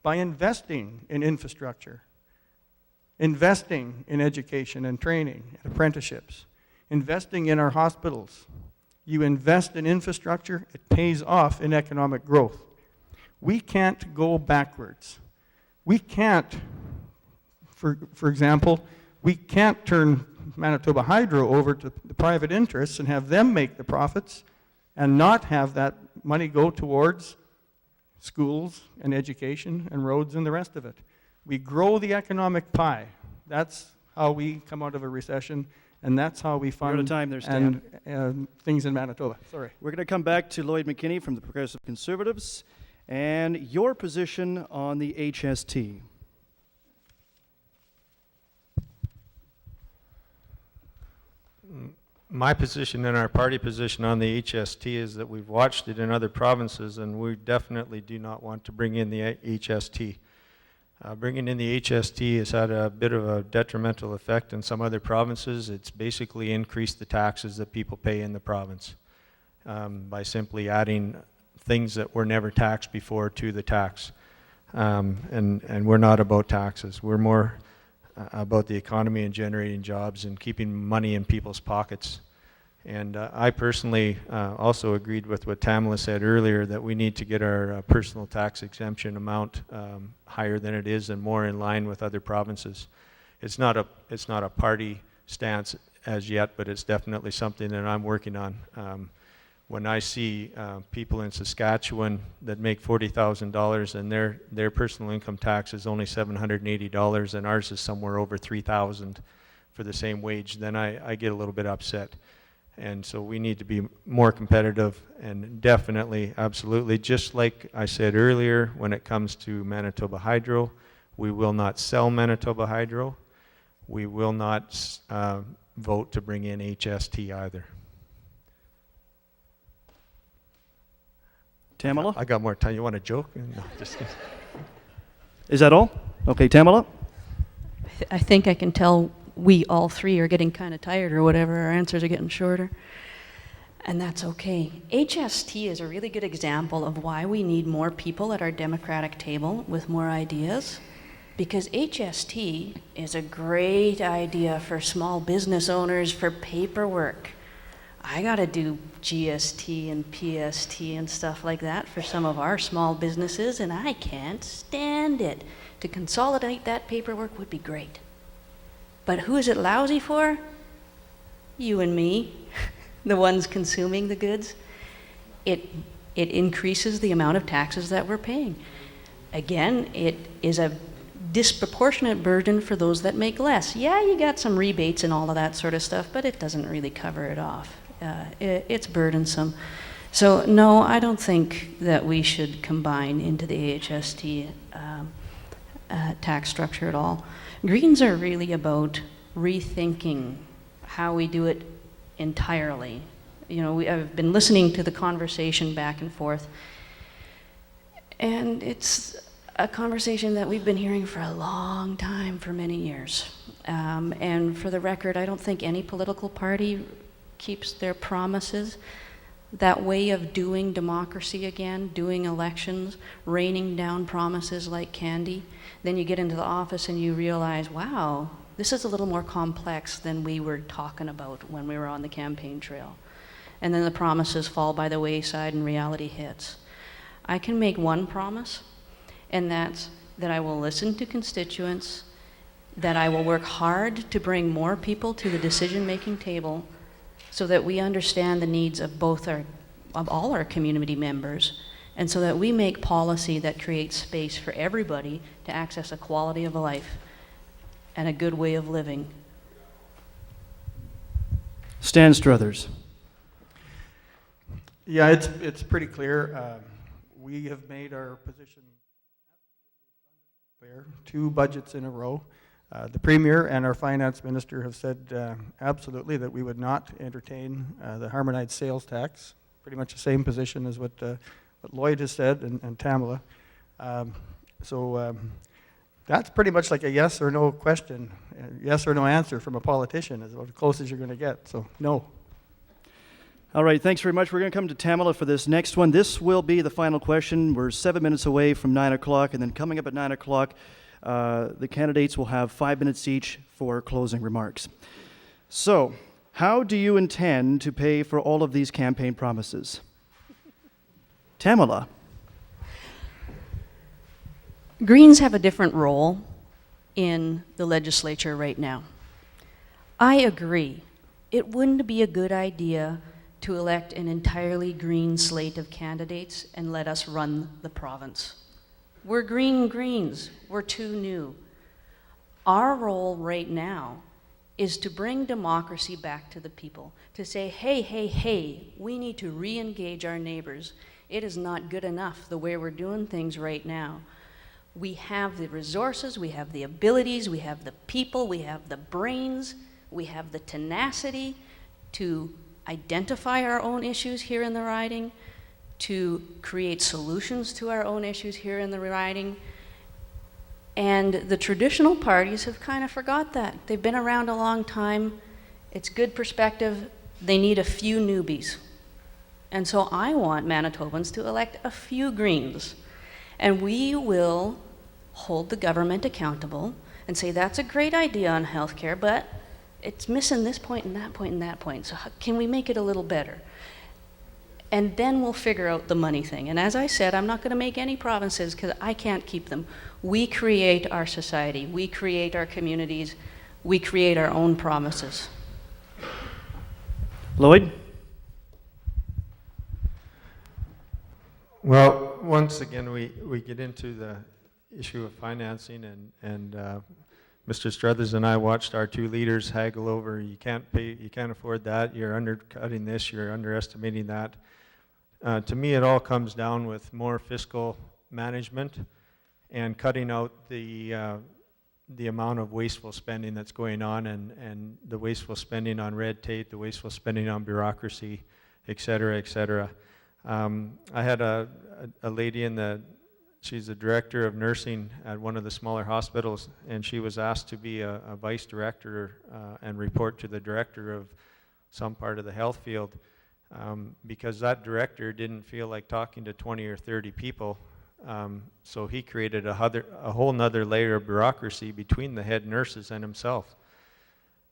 by investing in infrastructure, investing in education and training and apprenticeships, investing in our hospitals. You invest in infrastructure, it pays off in economic growth. We can't go backwards. We can't, for example, we can't turn Manitoba Hydro over to the private interests and have them make the profits and not have that money go towards schools and education and roads and the rest of it. We grow the economic pie. That's how we come out of a recession, and that's how we fund You're out of time there, Stan. things in Manitoba. Sorry. We're going to come back to Lloyd McKinney from the Progressive Conservatives and your position on the HST. My position and our party position on the HST is that we've watched it in other provinces, and we definitely do not want to bring in the HST. Bringing in the HST has had a bit of a detrimental effect in some other provinces. It's basically increased the taxes that people pay in the province by simply adding things that were never taxed before to the tax. And we're not about taxes. We're more about the economy and generating jobs and keeping money in people's pockets. And I personally also agreed with what Tamela said earlier, that we need to get our personal tax exemption amount higher than it is and more in line with other provinces. It's not a party stance as yet, but it's definitely something that I'm working on. When I see people in Saskatchewan that make $40,000 and their personal income tax is only $780 and ours is somewhere over $3,000 for the same wage, then I get a little bit upset. And so we need to be more competitive, and definitely, absolutely, just like I said earlier, when it comes to Manitoba Hydro, we will not sell Manitoba Hydro. We will not vote to bring in HST either. Tamela? I got more time. You want a joke? No, just kidding. Is that all? Okay, Tamela? I think I can tell we all three are getting kind of tired or whatever. Our answers are getting shorter. And that's okay. HST is a really good example of why we need more people at our democratic table with more ideas. Because HST is a great idea for small business owners for paperwork. I got to do GST and PST and stuff like that for some of our small businesses, and I can't stand it. To consolidate that paperwork would be great. But who is it lousy for? You and me, the ones consuming the goods. It it increases the amount of taxes that we're paying. Again, it is a disproportionate burden for those that make less. Yeah, you got some rebates and all of that sort of stuff, but it doesn't really cover it off. It's burdensome. So no, I don't think that we should combine into the AHST tax structure at all. Greens are really about rethinking how we do it entirely. You know, I've been listening to the conversation back and forth, and it's a conversation that we've been hearing for a long time, for many years. And for the record, I don't think any political party keeps their promises. That way of doing democracy again, doing elections, raining down promises like candy, then you get into the office and you realize, wow, this is a little more complex than we were talking about when we were on the campaign trail. And then the promises fall by the wayside and reality hits. I can make one promise, and that's that I will listen to constituents, that I will work hard to bring more people to the decision-making table so that we understand the needs of all our community members, and so that we make policy that creates space for everybody to access a quality of life and a good way of living. Stan Struthers. Yeah, it's pretty clear. We have made our position clear, 2 budgets in a row. The Premier and our Finance Minister have said absolutely that we would not entertain the harmonized sales tax. Pretty much the same position as what Lloyd has said and Tamela. So that's pretty much like a yes or no question, yes or no answer from a politician is about as close as you're going to get. So no. All right, thanks very much. We're going to come to Tamela for this next one. This will be the final question. We're 7 minutes away from 9 o'clock, and then coming up at 9 o'clock, the candidates will have 5 minutes each for closing remarks. So, how do you intend to pay for all of these campaign promises? Tamela. Greens have a different role in the legislature right now. I agree. It wouldn't be a good idea to elect an entirely green slate of candidates and let us run the province. We're Greens. We're too new. Our role right now is to bring democracy back to the people, to say, hey, we need to re-engage our neighbors. It is not good enough the way we're doing things right now. We have the resources, we have the abilities, we have the people, we have the brains, we have the tenacity to identify our own issues here in the riding, to create solutions to our own issues here in the riding. And the traditional parties have kind of forgot that. They've been around a long time. It's good perspective. They need a few newbies. And so I want Manitobans to elect a few Greens. And we will hold the government accountable and say, that's a great idea on healthcare, but it's missing this point and that point and that point. So can we make it a little better? And then we'll figure out the money thing. And as I said, I'm not going to make any promises because I can't keep them. We create our society. We create our communities. We create our own promises. Lloyd? Well, once again, we get into the issue of financing, and Mr. Struthers and I watched our 2 leaders haggle over, you can't pay, you can't afford that, you're undercutting this, you're underestimating that. To me, it all comes down with more fiscal management and cutting out the amount of wasteful spending that's going on, and the wasteful spending on red tape, the wasteful spending on bureaucracy, et cetera, et cetera. I had a lady she's the director of nursing at one of the smaller hospitals, and she was asked to be a vice director and report to the director of some part of the health field, because that director didn't feel like talking to 20 or 30 people. So he created a whole nother layer of bureaucracy between the head nurses and himself.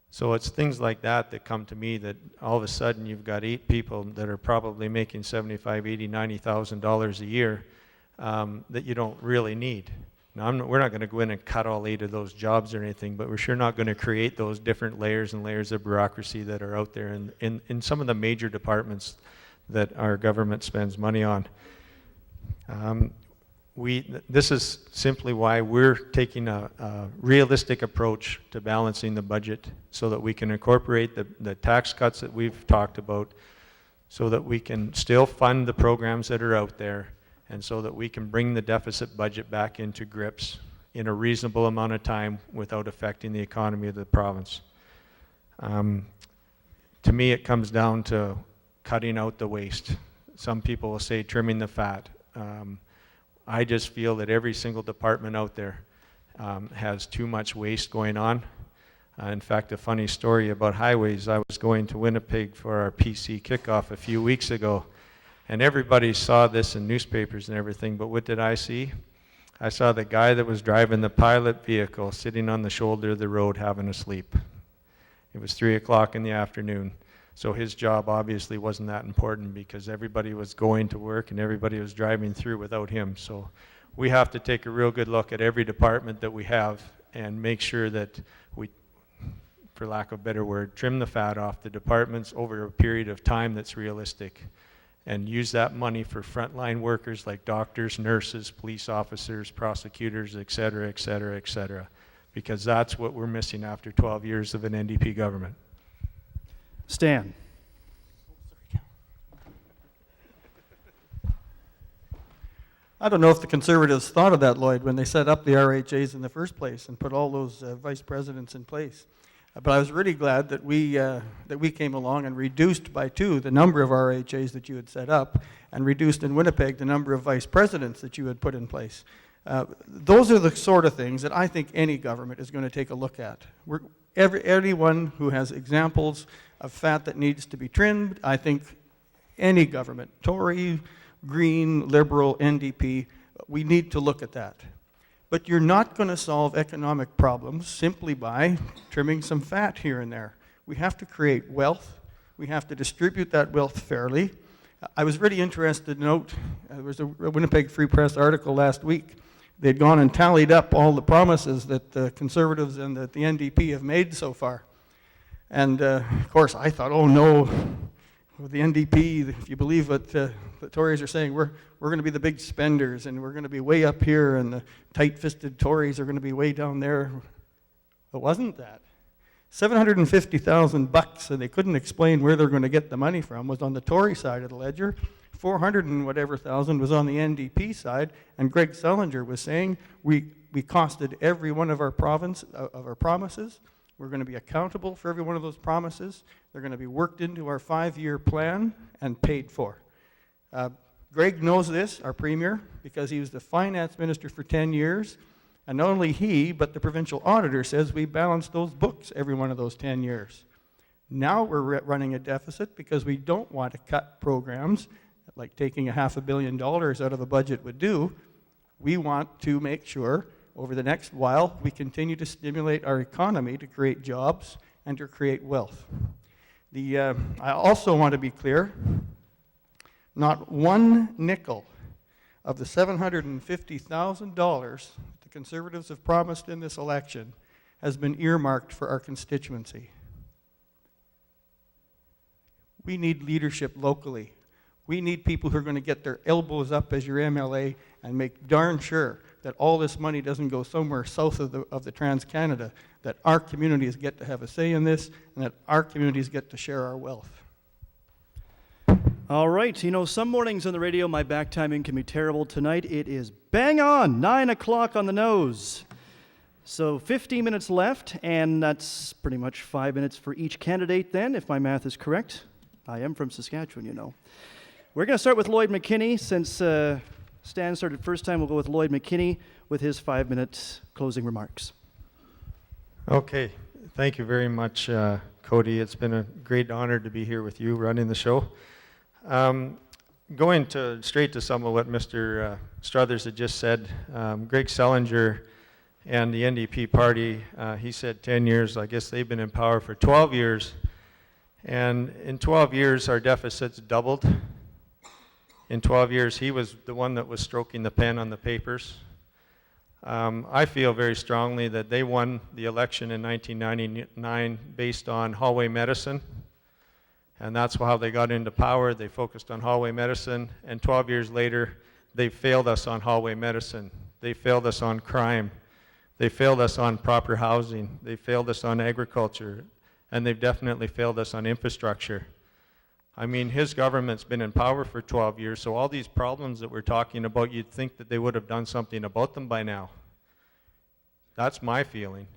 So it's things like that that come to me, that all of a sudden you've got 8 people that are probably making $75,000, $80,000, $90,000 a year that you don't really need. Now, we're not going to go in and cut all 8 of those jobs or anything, but we're sure not going to create those different layers and layers of bureaucracy that are out there in some of the major departments that our government spends money on. This is simply why we're taking a realistic approach to balancing the budget so that we can incorporate the tax cuts that we've talked about, so that we can still fund the programs that are out there, and so that we can bring the deficit budget back into grips in a reasonable amount of time without affecting the economy of the province. To me, it comes down to cutting out the waste. Some people will say trimming the fat. I just feel that every single department out there has too much waste going on. In fact, a funny story about highways, I was going to Winnipeg for our PC kickoff a few weeks ago, and everybody saw this in newspapers and everything, but what did I see? I saw the guy that was driving the pilot vehicle sitting on the shoulder of the road having a sleep. It was 3 o'clock in the afternoon. So his job obviously wasn't that important because everybody was going to work and everybody was driving through without him. So we have to take a real good look at every department that we have and make sure that we, for lack of a better word, trim the fat off the departments over a period of time that's realistic, and use that money for frontline workers like doctors, nurses, police officers, prosecutors, et cetera, et cetera, et cetera, because that's what we're missing after 12 years of an NDP government. Stan. I don't know if the Conservatives thought of that, Lloyd, when they set up the RHAs in the first place and put all those vice presidents in place. But I was really glad that we came along and reduced by 2 the number of RHAs that you had set up, and reduced in Winnipeg the number of vice presidents that you had put in place. Those are the sort of things that I think any government is going to take a look at. Anyone who has examples of fat that needs to be trimmed, I think any government, Tory, Green, Liberal, NDP, we need to look at that. But you're not going to solve economic problems simply by trimming some fat here and there. We have to create wealth. We have to distribute that wealth fairly. I was really interested to note, there was a Winnipeg Free Press article last week. They'd gone and tallied up all the promises that the Conservatives and that the NDP have made so far. And of course, I thought, oh no, with the NDP, if you believe what the Tories are saying, we're going to be the big spenders, and we're going to be way up here, and the tight-fisted Tories are going to be way down there. It wasn't that. $750,000, and they couldn't explain where they're going to get the money from, was on the Tory side of the ledger. 400 and whatever thousand was on the NDP side, and Greg Selinger was saying we costed every one of our promises. We're going to be accountable for every one of those promises. They're going to be worked into our 5-year plan and paid for. Greg knows this, our Premier, because he was the finance minister for 10 years, and not only he, but the provincial auditor says we balanced those books every one of those 10 years. Now we're running a deficit because we don't want to cut programs like taking $500 million out of a budget would do. We want to make sure over the next while we continue to stimulate our economy to create jobs and to create wealth. I also want to be clear, not one nickel of the $750,000 the Conservatives have promised in this election has been earmarked for our constituency. We need leadership locally. We need people who are going to get their elbows up as your MLA and make darn sure that all this money doesn't go somewhere south of the Trans-Canada, that our communities get to have a say in this, and that our communities get to share our wealth. All right, you know, some mornings on the radio my back timing can be terrible. Tonight it is bang on, 9 o'clock on the nose. So 15 minutes left, and that's pretty much 5 minutes for each candidate then, if my math is correct. I am from Saskatchewan, you know. We're going to start with Lloyd McKinney. Since Stan started first time, we'll go with Lloyd McKinney with his 5-minute closing remarks. Okay, thank you very much, Cody. It's been a great honor to be here with you running the show. Going straight to some of what Mr. Struthers had just said, Greg Selinger and the NDP party, he said 10 years. I guess they've been in power for 12 years. And in 12 years, our deficit's doubled. In 12 years, he was the one that was stroking the pen on the papers. I feel very strongly that they won the election in 1999 based on hallway medicine And that's how they got into power. They focused on hallway medicine, and 12 years later, they failed us on hallway medicine. They failed us on crime. They failed us on proper housing. They failed us on agriculture. And they've definitely failed us on infrastructure. I mean, his government's been in power for 12 years, so all these problems that we're talking about, you'd think that they would have done something about them by now. That's my feeling.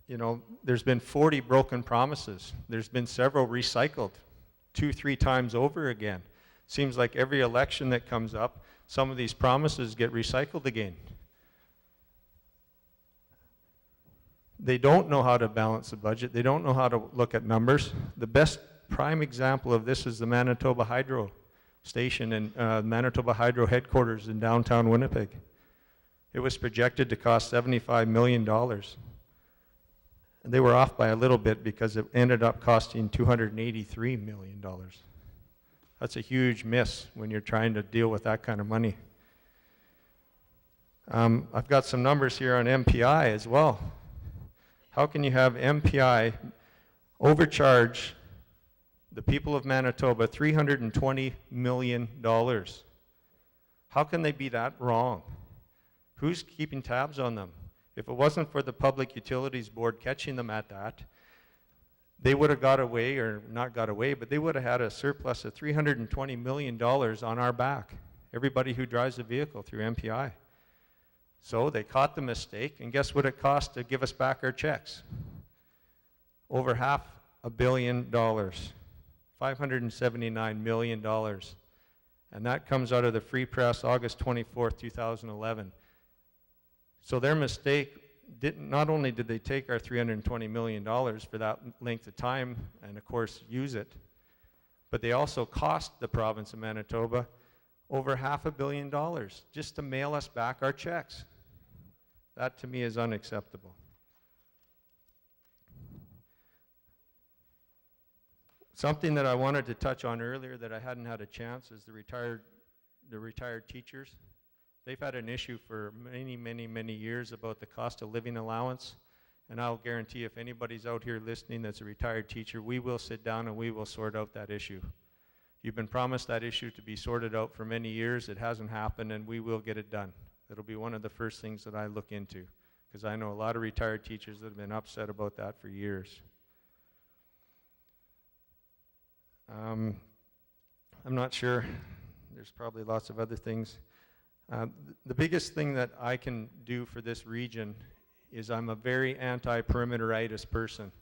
You know, there's been 40 broken promises. There's been several recycled 2-3 times over again. Seems like every election that comes up, some of these promises get recycled again. They don't know how to balance the budget. They don't know how to look at numbers. The best prime example of this is the Manitoba Hydro Station and Manitoba Hydro headquarters in downtown Winnipeg. It was projected to cost $75 million. And they were off by a little bit because it ended up costing $283 million. That's a huge miss when you're trying to deal with that kind of money. I've got some numbers here on MPI as well. How can you have MPI overcharge the people of Manitoba $320 million? How can they be that wrong? Who's keeping tabs on them? If it wasn't for the Public Utilities Board catching them at that, they would have got away, or not got away, but they would have had a surplus of $320 million on our back, everybody who drives a vehicle through MPI. So they caught the mistake, and guess what it cost to give us back our checks? Over $500 million, $579 million. And that comes out of the Free Press, August 24th, 2011. So their mistake, not only did they take our $320 million for that length of time and of course use it, but they also cost the province of Manitoba over $500 million just to mail us back our checks. That to me is unacceptable. Something that I wanted to touch on earlier that I hadn't had a chance is the retired teachers. They've had an issue for many years about the cost of living allowance, and I'll guarantee if anybody's out here listening that's a retired teacher, we will sit down and we will sort out that issue. You've been promised that issue to be sorted out for many years. It hasn't happened, and we will get it done. It'll be one of the first things that I look into, because I know a lot of retired teachers that have been upset about that for years. I'm not sure. There's probably lots of other things. The biggest thing that I can do for this region is I'm a very anti-perimeteritis person.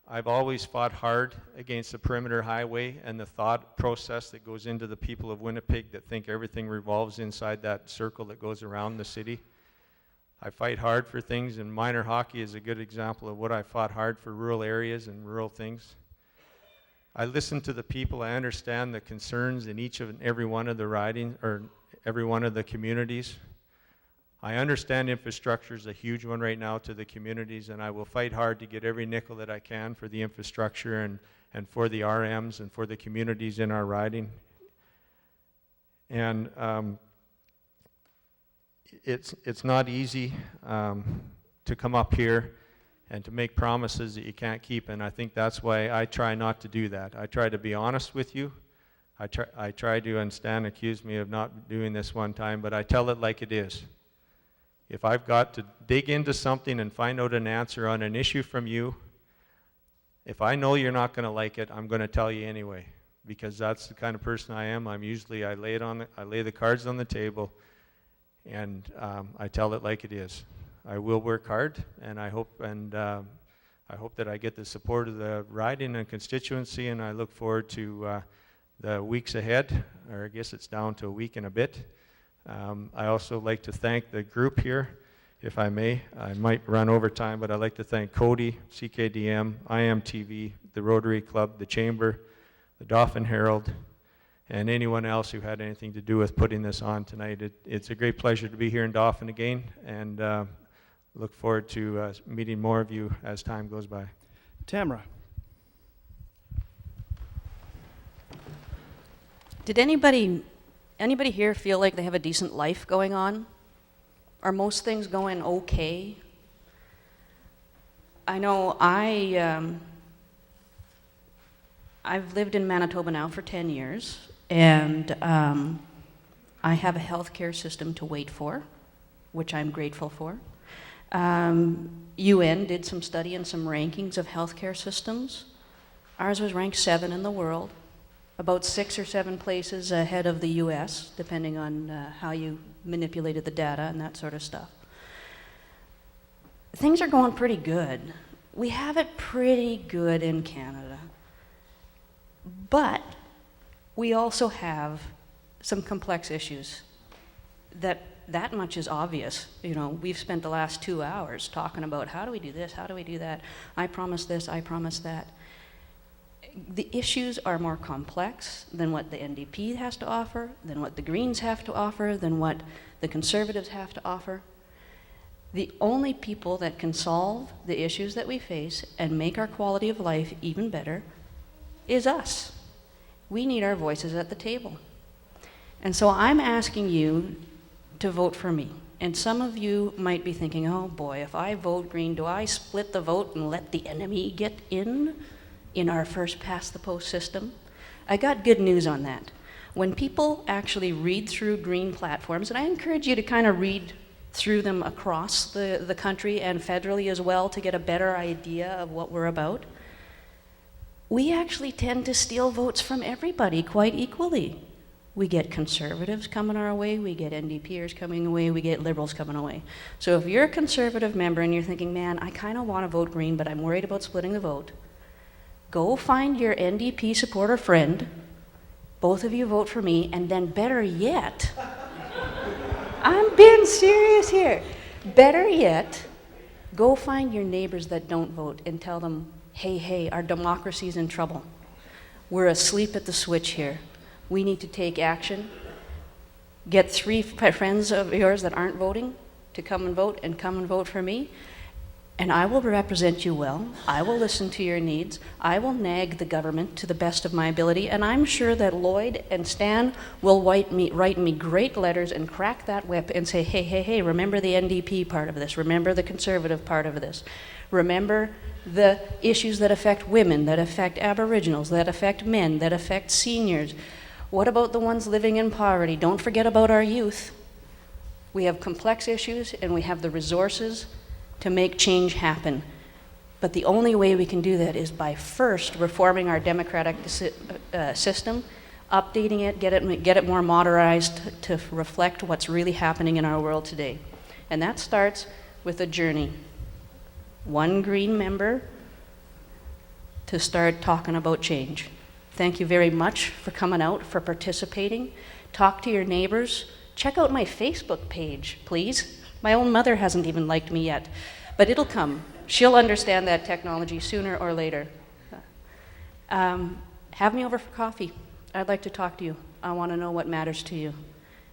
I've always fought hard against the perimeter highway and the thought process that goes into the people of Winnipeg that think everything revolves inside that circle that goes around the city. I fight hard for things, and minor hockey is a good example of what I fought hard for, rural areas and rural things. I listen to the people. I understand the concerns in each and every one of the ridings, or every one of the communities. I understand infrastructure is a huge one right now to the communities, and I will fight hard to get every nickel that I can for the infrastructure and for the RMs and for the communities in our riding. And it's not easy to come up here and to make promises that you can't keep, and I think that's why I try not to do that. I try to be honest with you. I try to, and Stan accused me of not doing this one time, but I tell it like it is. If I've got to dig into something and find out an answer on an issue from you, if I know you're not going to like it, I'm going to tell you anyway, because that's the kind of person I am. I lay the cards on the table, and I tell it like it is. I will work hard, and I hope that I get the support of the riding and constituency, and I look forward to the weeks ahead, or I guess it's down to a week and a bit. I also like to thank the group here, if I may. I might run over time, but I'd like to thank Cody, CKDM, Wcg-TV, the Rotary Club, the Chamber, the Dauphin Herald, and anyone else who had anything to do with putting this on tonight. It's a great pleasure to be here in Dauphin again, and look forward to meeting more of you as time goes by. Tamara. Did anybody here feel like they have a decent life going on? Are most things going okay? I know I've lived in Manitoba now for 10 years, and I have a healthcare system to wait for, which I'm grateful for. UN did some study and some rankings of healthcare systems. Ours was ranked 7 in the world, about 6 or 7 places ahead of the US, depending on how you manipulated the data and that sort of stuff. Things are going pretty good. We have it pretty good in Canada. But we also have some complex issues that much is obvious. You know, we've spent the last 2 hours talking about how do we do this, how do we do that, I promise this, I promise that. The issues are more complex than what the NDP has to offer, than what the Greens have to offer, than what the Conservatives have to offer. The only people that can solve the issues that we face and make our quality of life even better is us. We need our voices at the table. And so I'm asking you to vote for me. And some of you might be thinking, oh boy, if I vote Green, do I split the vote and let the enemy get in our first past the post system? I got good news on that. When people actually read through Green platforms, and I encourage you to kind of read through them across the country and federally as well to get a better idea of what we're about, we actually tend to steal votes from everybody quite equally. We get Conservatives coming our way, we get NDPers coming away, we get Liberals coming away. So if you're a Conservative member and you're thinking, man, I kind of want to vote Green, but I'm worried about splitting the vote, go find your NDP supporter friend, both of you vote for me, and then better yet, I'm being serious here, better yet, go find your neighbors that don't vote and tell them, hey, our democracy's in trouble. We're asleep at the switch here. We need to take action. Get 3 friends of yours that aren't voting to come and vote for me. And I will represent you well. I will listen to your needs. I will nag the government to the best of my ability. And I'm sure that Lloyd and Stan will write me great letters and crack that whip and say, hey, remember the NDP part of this. Remember the Conservative part of this. Remember the issues that affect women, that affect Aboriginals, that affect men, that affect seniors. What about the ones living in poverty? Don't forget about our youth. We have complex issues and we have the resources to make change happen. But the only way we can do that is by first reforming our democratic system, updating it, get it more modernized to reflect what's really happening in our world today. And that starts with a journey. 1 Green member to start talking about change. Thank you very much for coming out, for participating. Talk to your neighbors. Check out my Facebook page, please. My own mother hasn't even liked me yet, but it'll come. She'll understand that technology sooner or later. Have me over for coffee. I'd like to talk to you. I want to know what matters to you.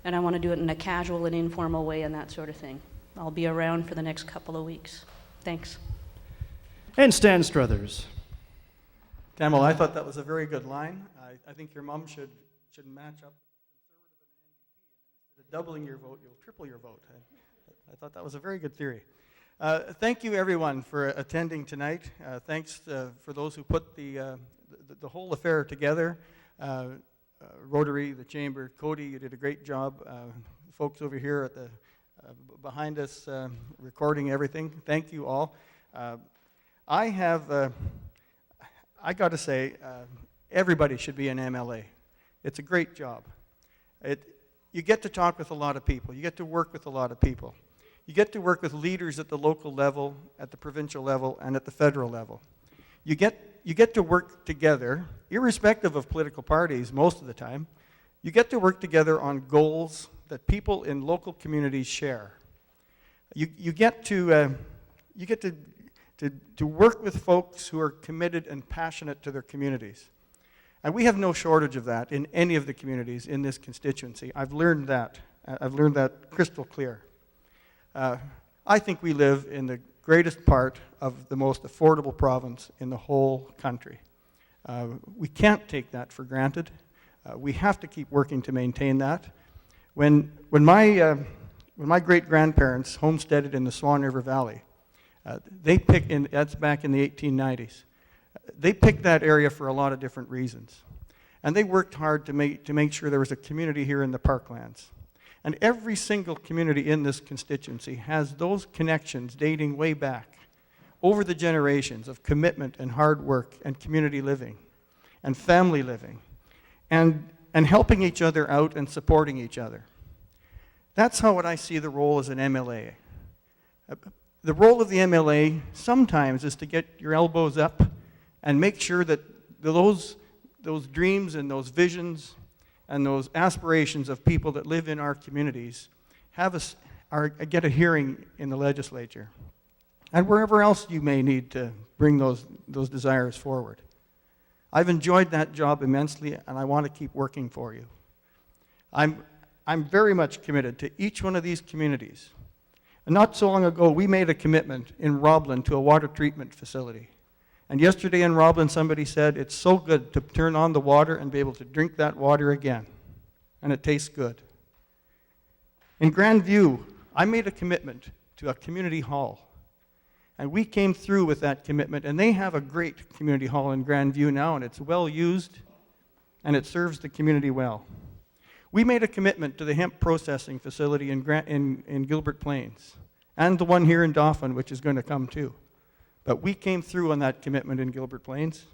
And I want to do it in a casual and informal way and that sort of thing. I'll be around for the next couple of weeks. Thanks. And Stan Struthers. Tamela, I thought that was a very good line. I think your mom should match up Conservative and NDP. Instead of doubling your vote, you'll triple your vote. I thought that was a very good theory. Thank you, everyone, for attending tonight. Thanks for those who put the whole affair together. Rotary, the Chamber, Cody, you did a great job. Folks over here at the behind us recording everything. Thank you all. I got to say, everybody should be an MLA. It's a great job. You get to talk with a lot of people. You get to work with a lot of people. You get to work with leaders at the local level, at the provincial level, and at the federal level. You get to work together, irrespective of political parties most of the time. You get to work together on goals that people in local communities share. You get to work with folks who are committed and passionate to their communities. And we have no shortage of that in any of the communities in this constituency. I've learned that. I've learned that crystal clear. I think we live in the greatest part of the most affordable province in the whole country. We can't take that for granted. We have to keep working to maintain that. When my great-grandparents homesteaded in the Swan River Valley, that's back in the 1890s. They picked that area for a lot of different reasons. And they worked hard to make sure there was a community here in the Parklands. And every single community in this constituency has those connections dating way back over the generations of commitment and hard work and community living and family living and helping each other out and supporting each other. That's how I see the role as an MLA. The role of the MLA sometimes is to get your elbows up and make sure that those dreams and those visions and those aspirations of people that live in our communities get a hearing in the legislature and wherever else you may need to bring those desires forward. I've enjoyed that job immensely, and I want to keep working for you. I'm very much committed to each one of these communities. And not so long ago, we made a commitment in Roblin to a water treatment facility. And yesterday in Roblin, somebody said, it's so good to turn on the water and be able to drink that water again. And it tastes good. In Grandview, I made a commitment to a community hall. And we came through with that commitment, and they have a great community hall in Grandview now, and it's well used, and it serves the community well. We made a commitment to the hemp processing facility in Gilbert Plains, and the one here in Dauphin, which is going to come too. But we came through on that commitment in Gilbert Plains.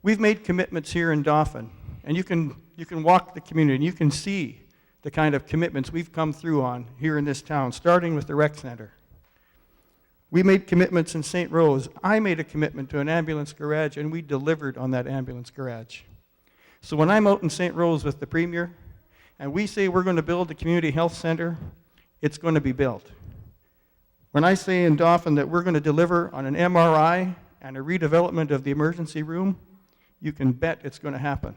We've made commitments here in Dauphin, and you can walk the community, and you can see the kind of commitments we've come through on here in this town, starting with the rec center. We made commitments in St. Rose. I made a commitment to an ambulance garage, and we delivered on that ambulance garage. So when I'm out in St. Rose with the Premier, and we say we're going to build a community health center, it's going to be built. When I say in Dauphin that we're going to deliver on an MRI and a redevelopment of the emergency room, you can bet it's going to happen.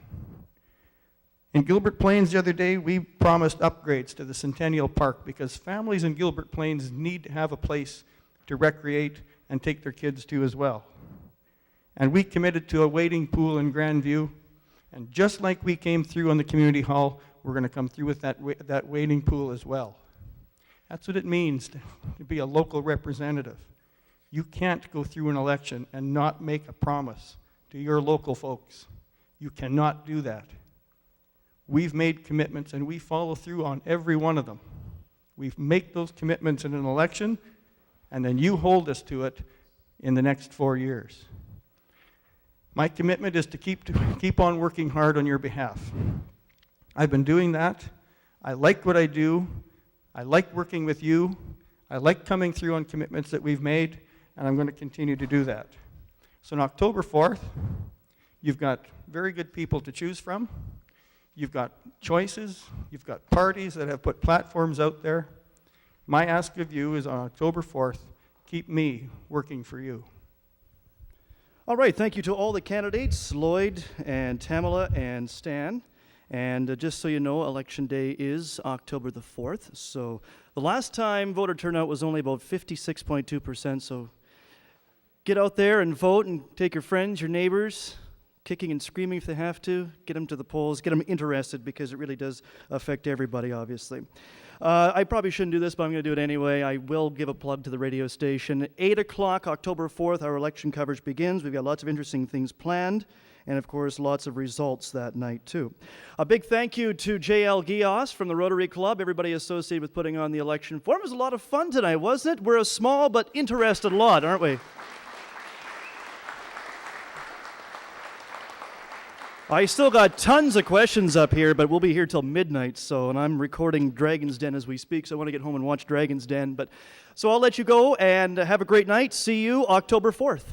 In Gilbert Plains the other day, we promised upgrades to the Centennial Park because families in Gilbert Plains need to have a place to recreate and take their kids to as well. And we committed to a wading pool in Grandview, and just like we came through on the community hall, we're going to come through with that wading pool as well. That's what it means to be a local representative. You can't go through an election and not make a promise to your local folks. You cannot do that. We've made commitments, and we follow through on every one of them. We make those commitments in an election, and then you hold us to it in the next 4 years. My commitment is to keep on working hard on your behalf. I've been doing that. I like what I do. I like working with you. I like coming through on commitments that we've made, and I'm going to continue to do that. So on October 4th, you've got very good people to choose from. You've got choices. You've got parties that have put platforms out there. My ask of you is on October 4th, keep me working for you. All right, thank you to all the candidates, Lloyd and Tamela and Stan. And just so you know, Election Day is October the 4th. So the last time voter turnout was only about 56.2%. So get out there and vote and take your friends, your neighbors, kicking and screaming if they have to. Get them to the polls. Get them interested because it really does affect everybody, obviously. I probably shouldn't do this, but I'm going to do it anyway. I will give a plug to the radio station. 8 o'clock, October 4th, our election coverage begins. We've got lots of interesting things planned. And, of course, lots of results that night, too. A big thank you to J.L. Gios from the Rotary Club, everybody associated with putting on the election forum. It was a lot of fun tonight, wasn't it? We're a small but interested lot, aren't we? I still got tons of questions up here, but we'll be here till midnight, and I'm recording Dragon's Den as we speak, so I want to get home and watch Dragon's Den. So I'll let you go, and have a great night. See you October 4th.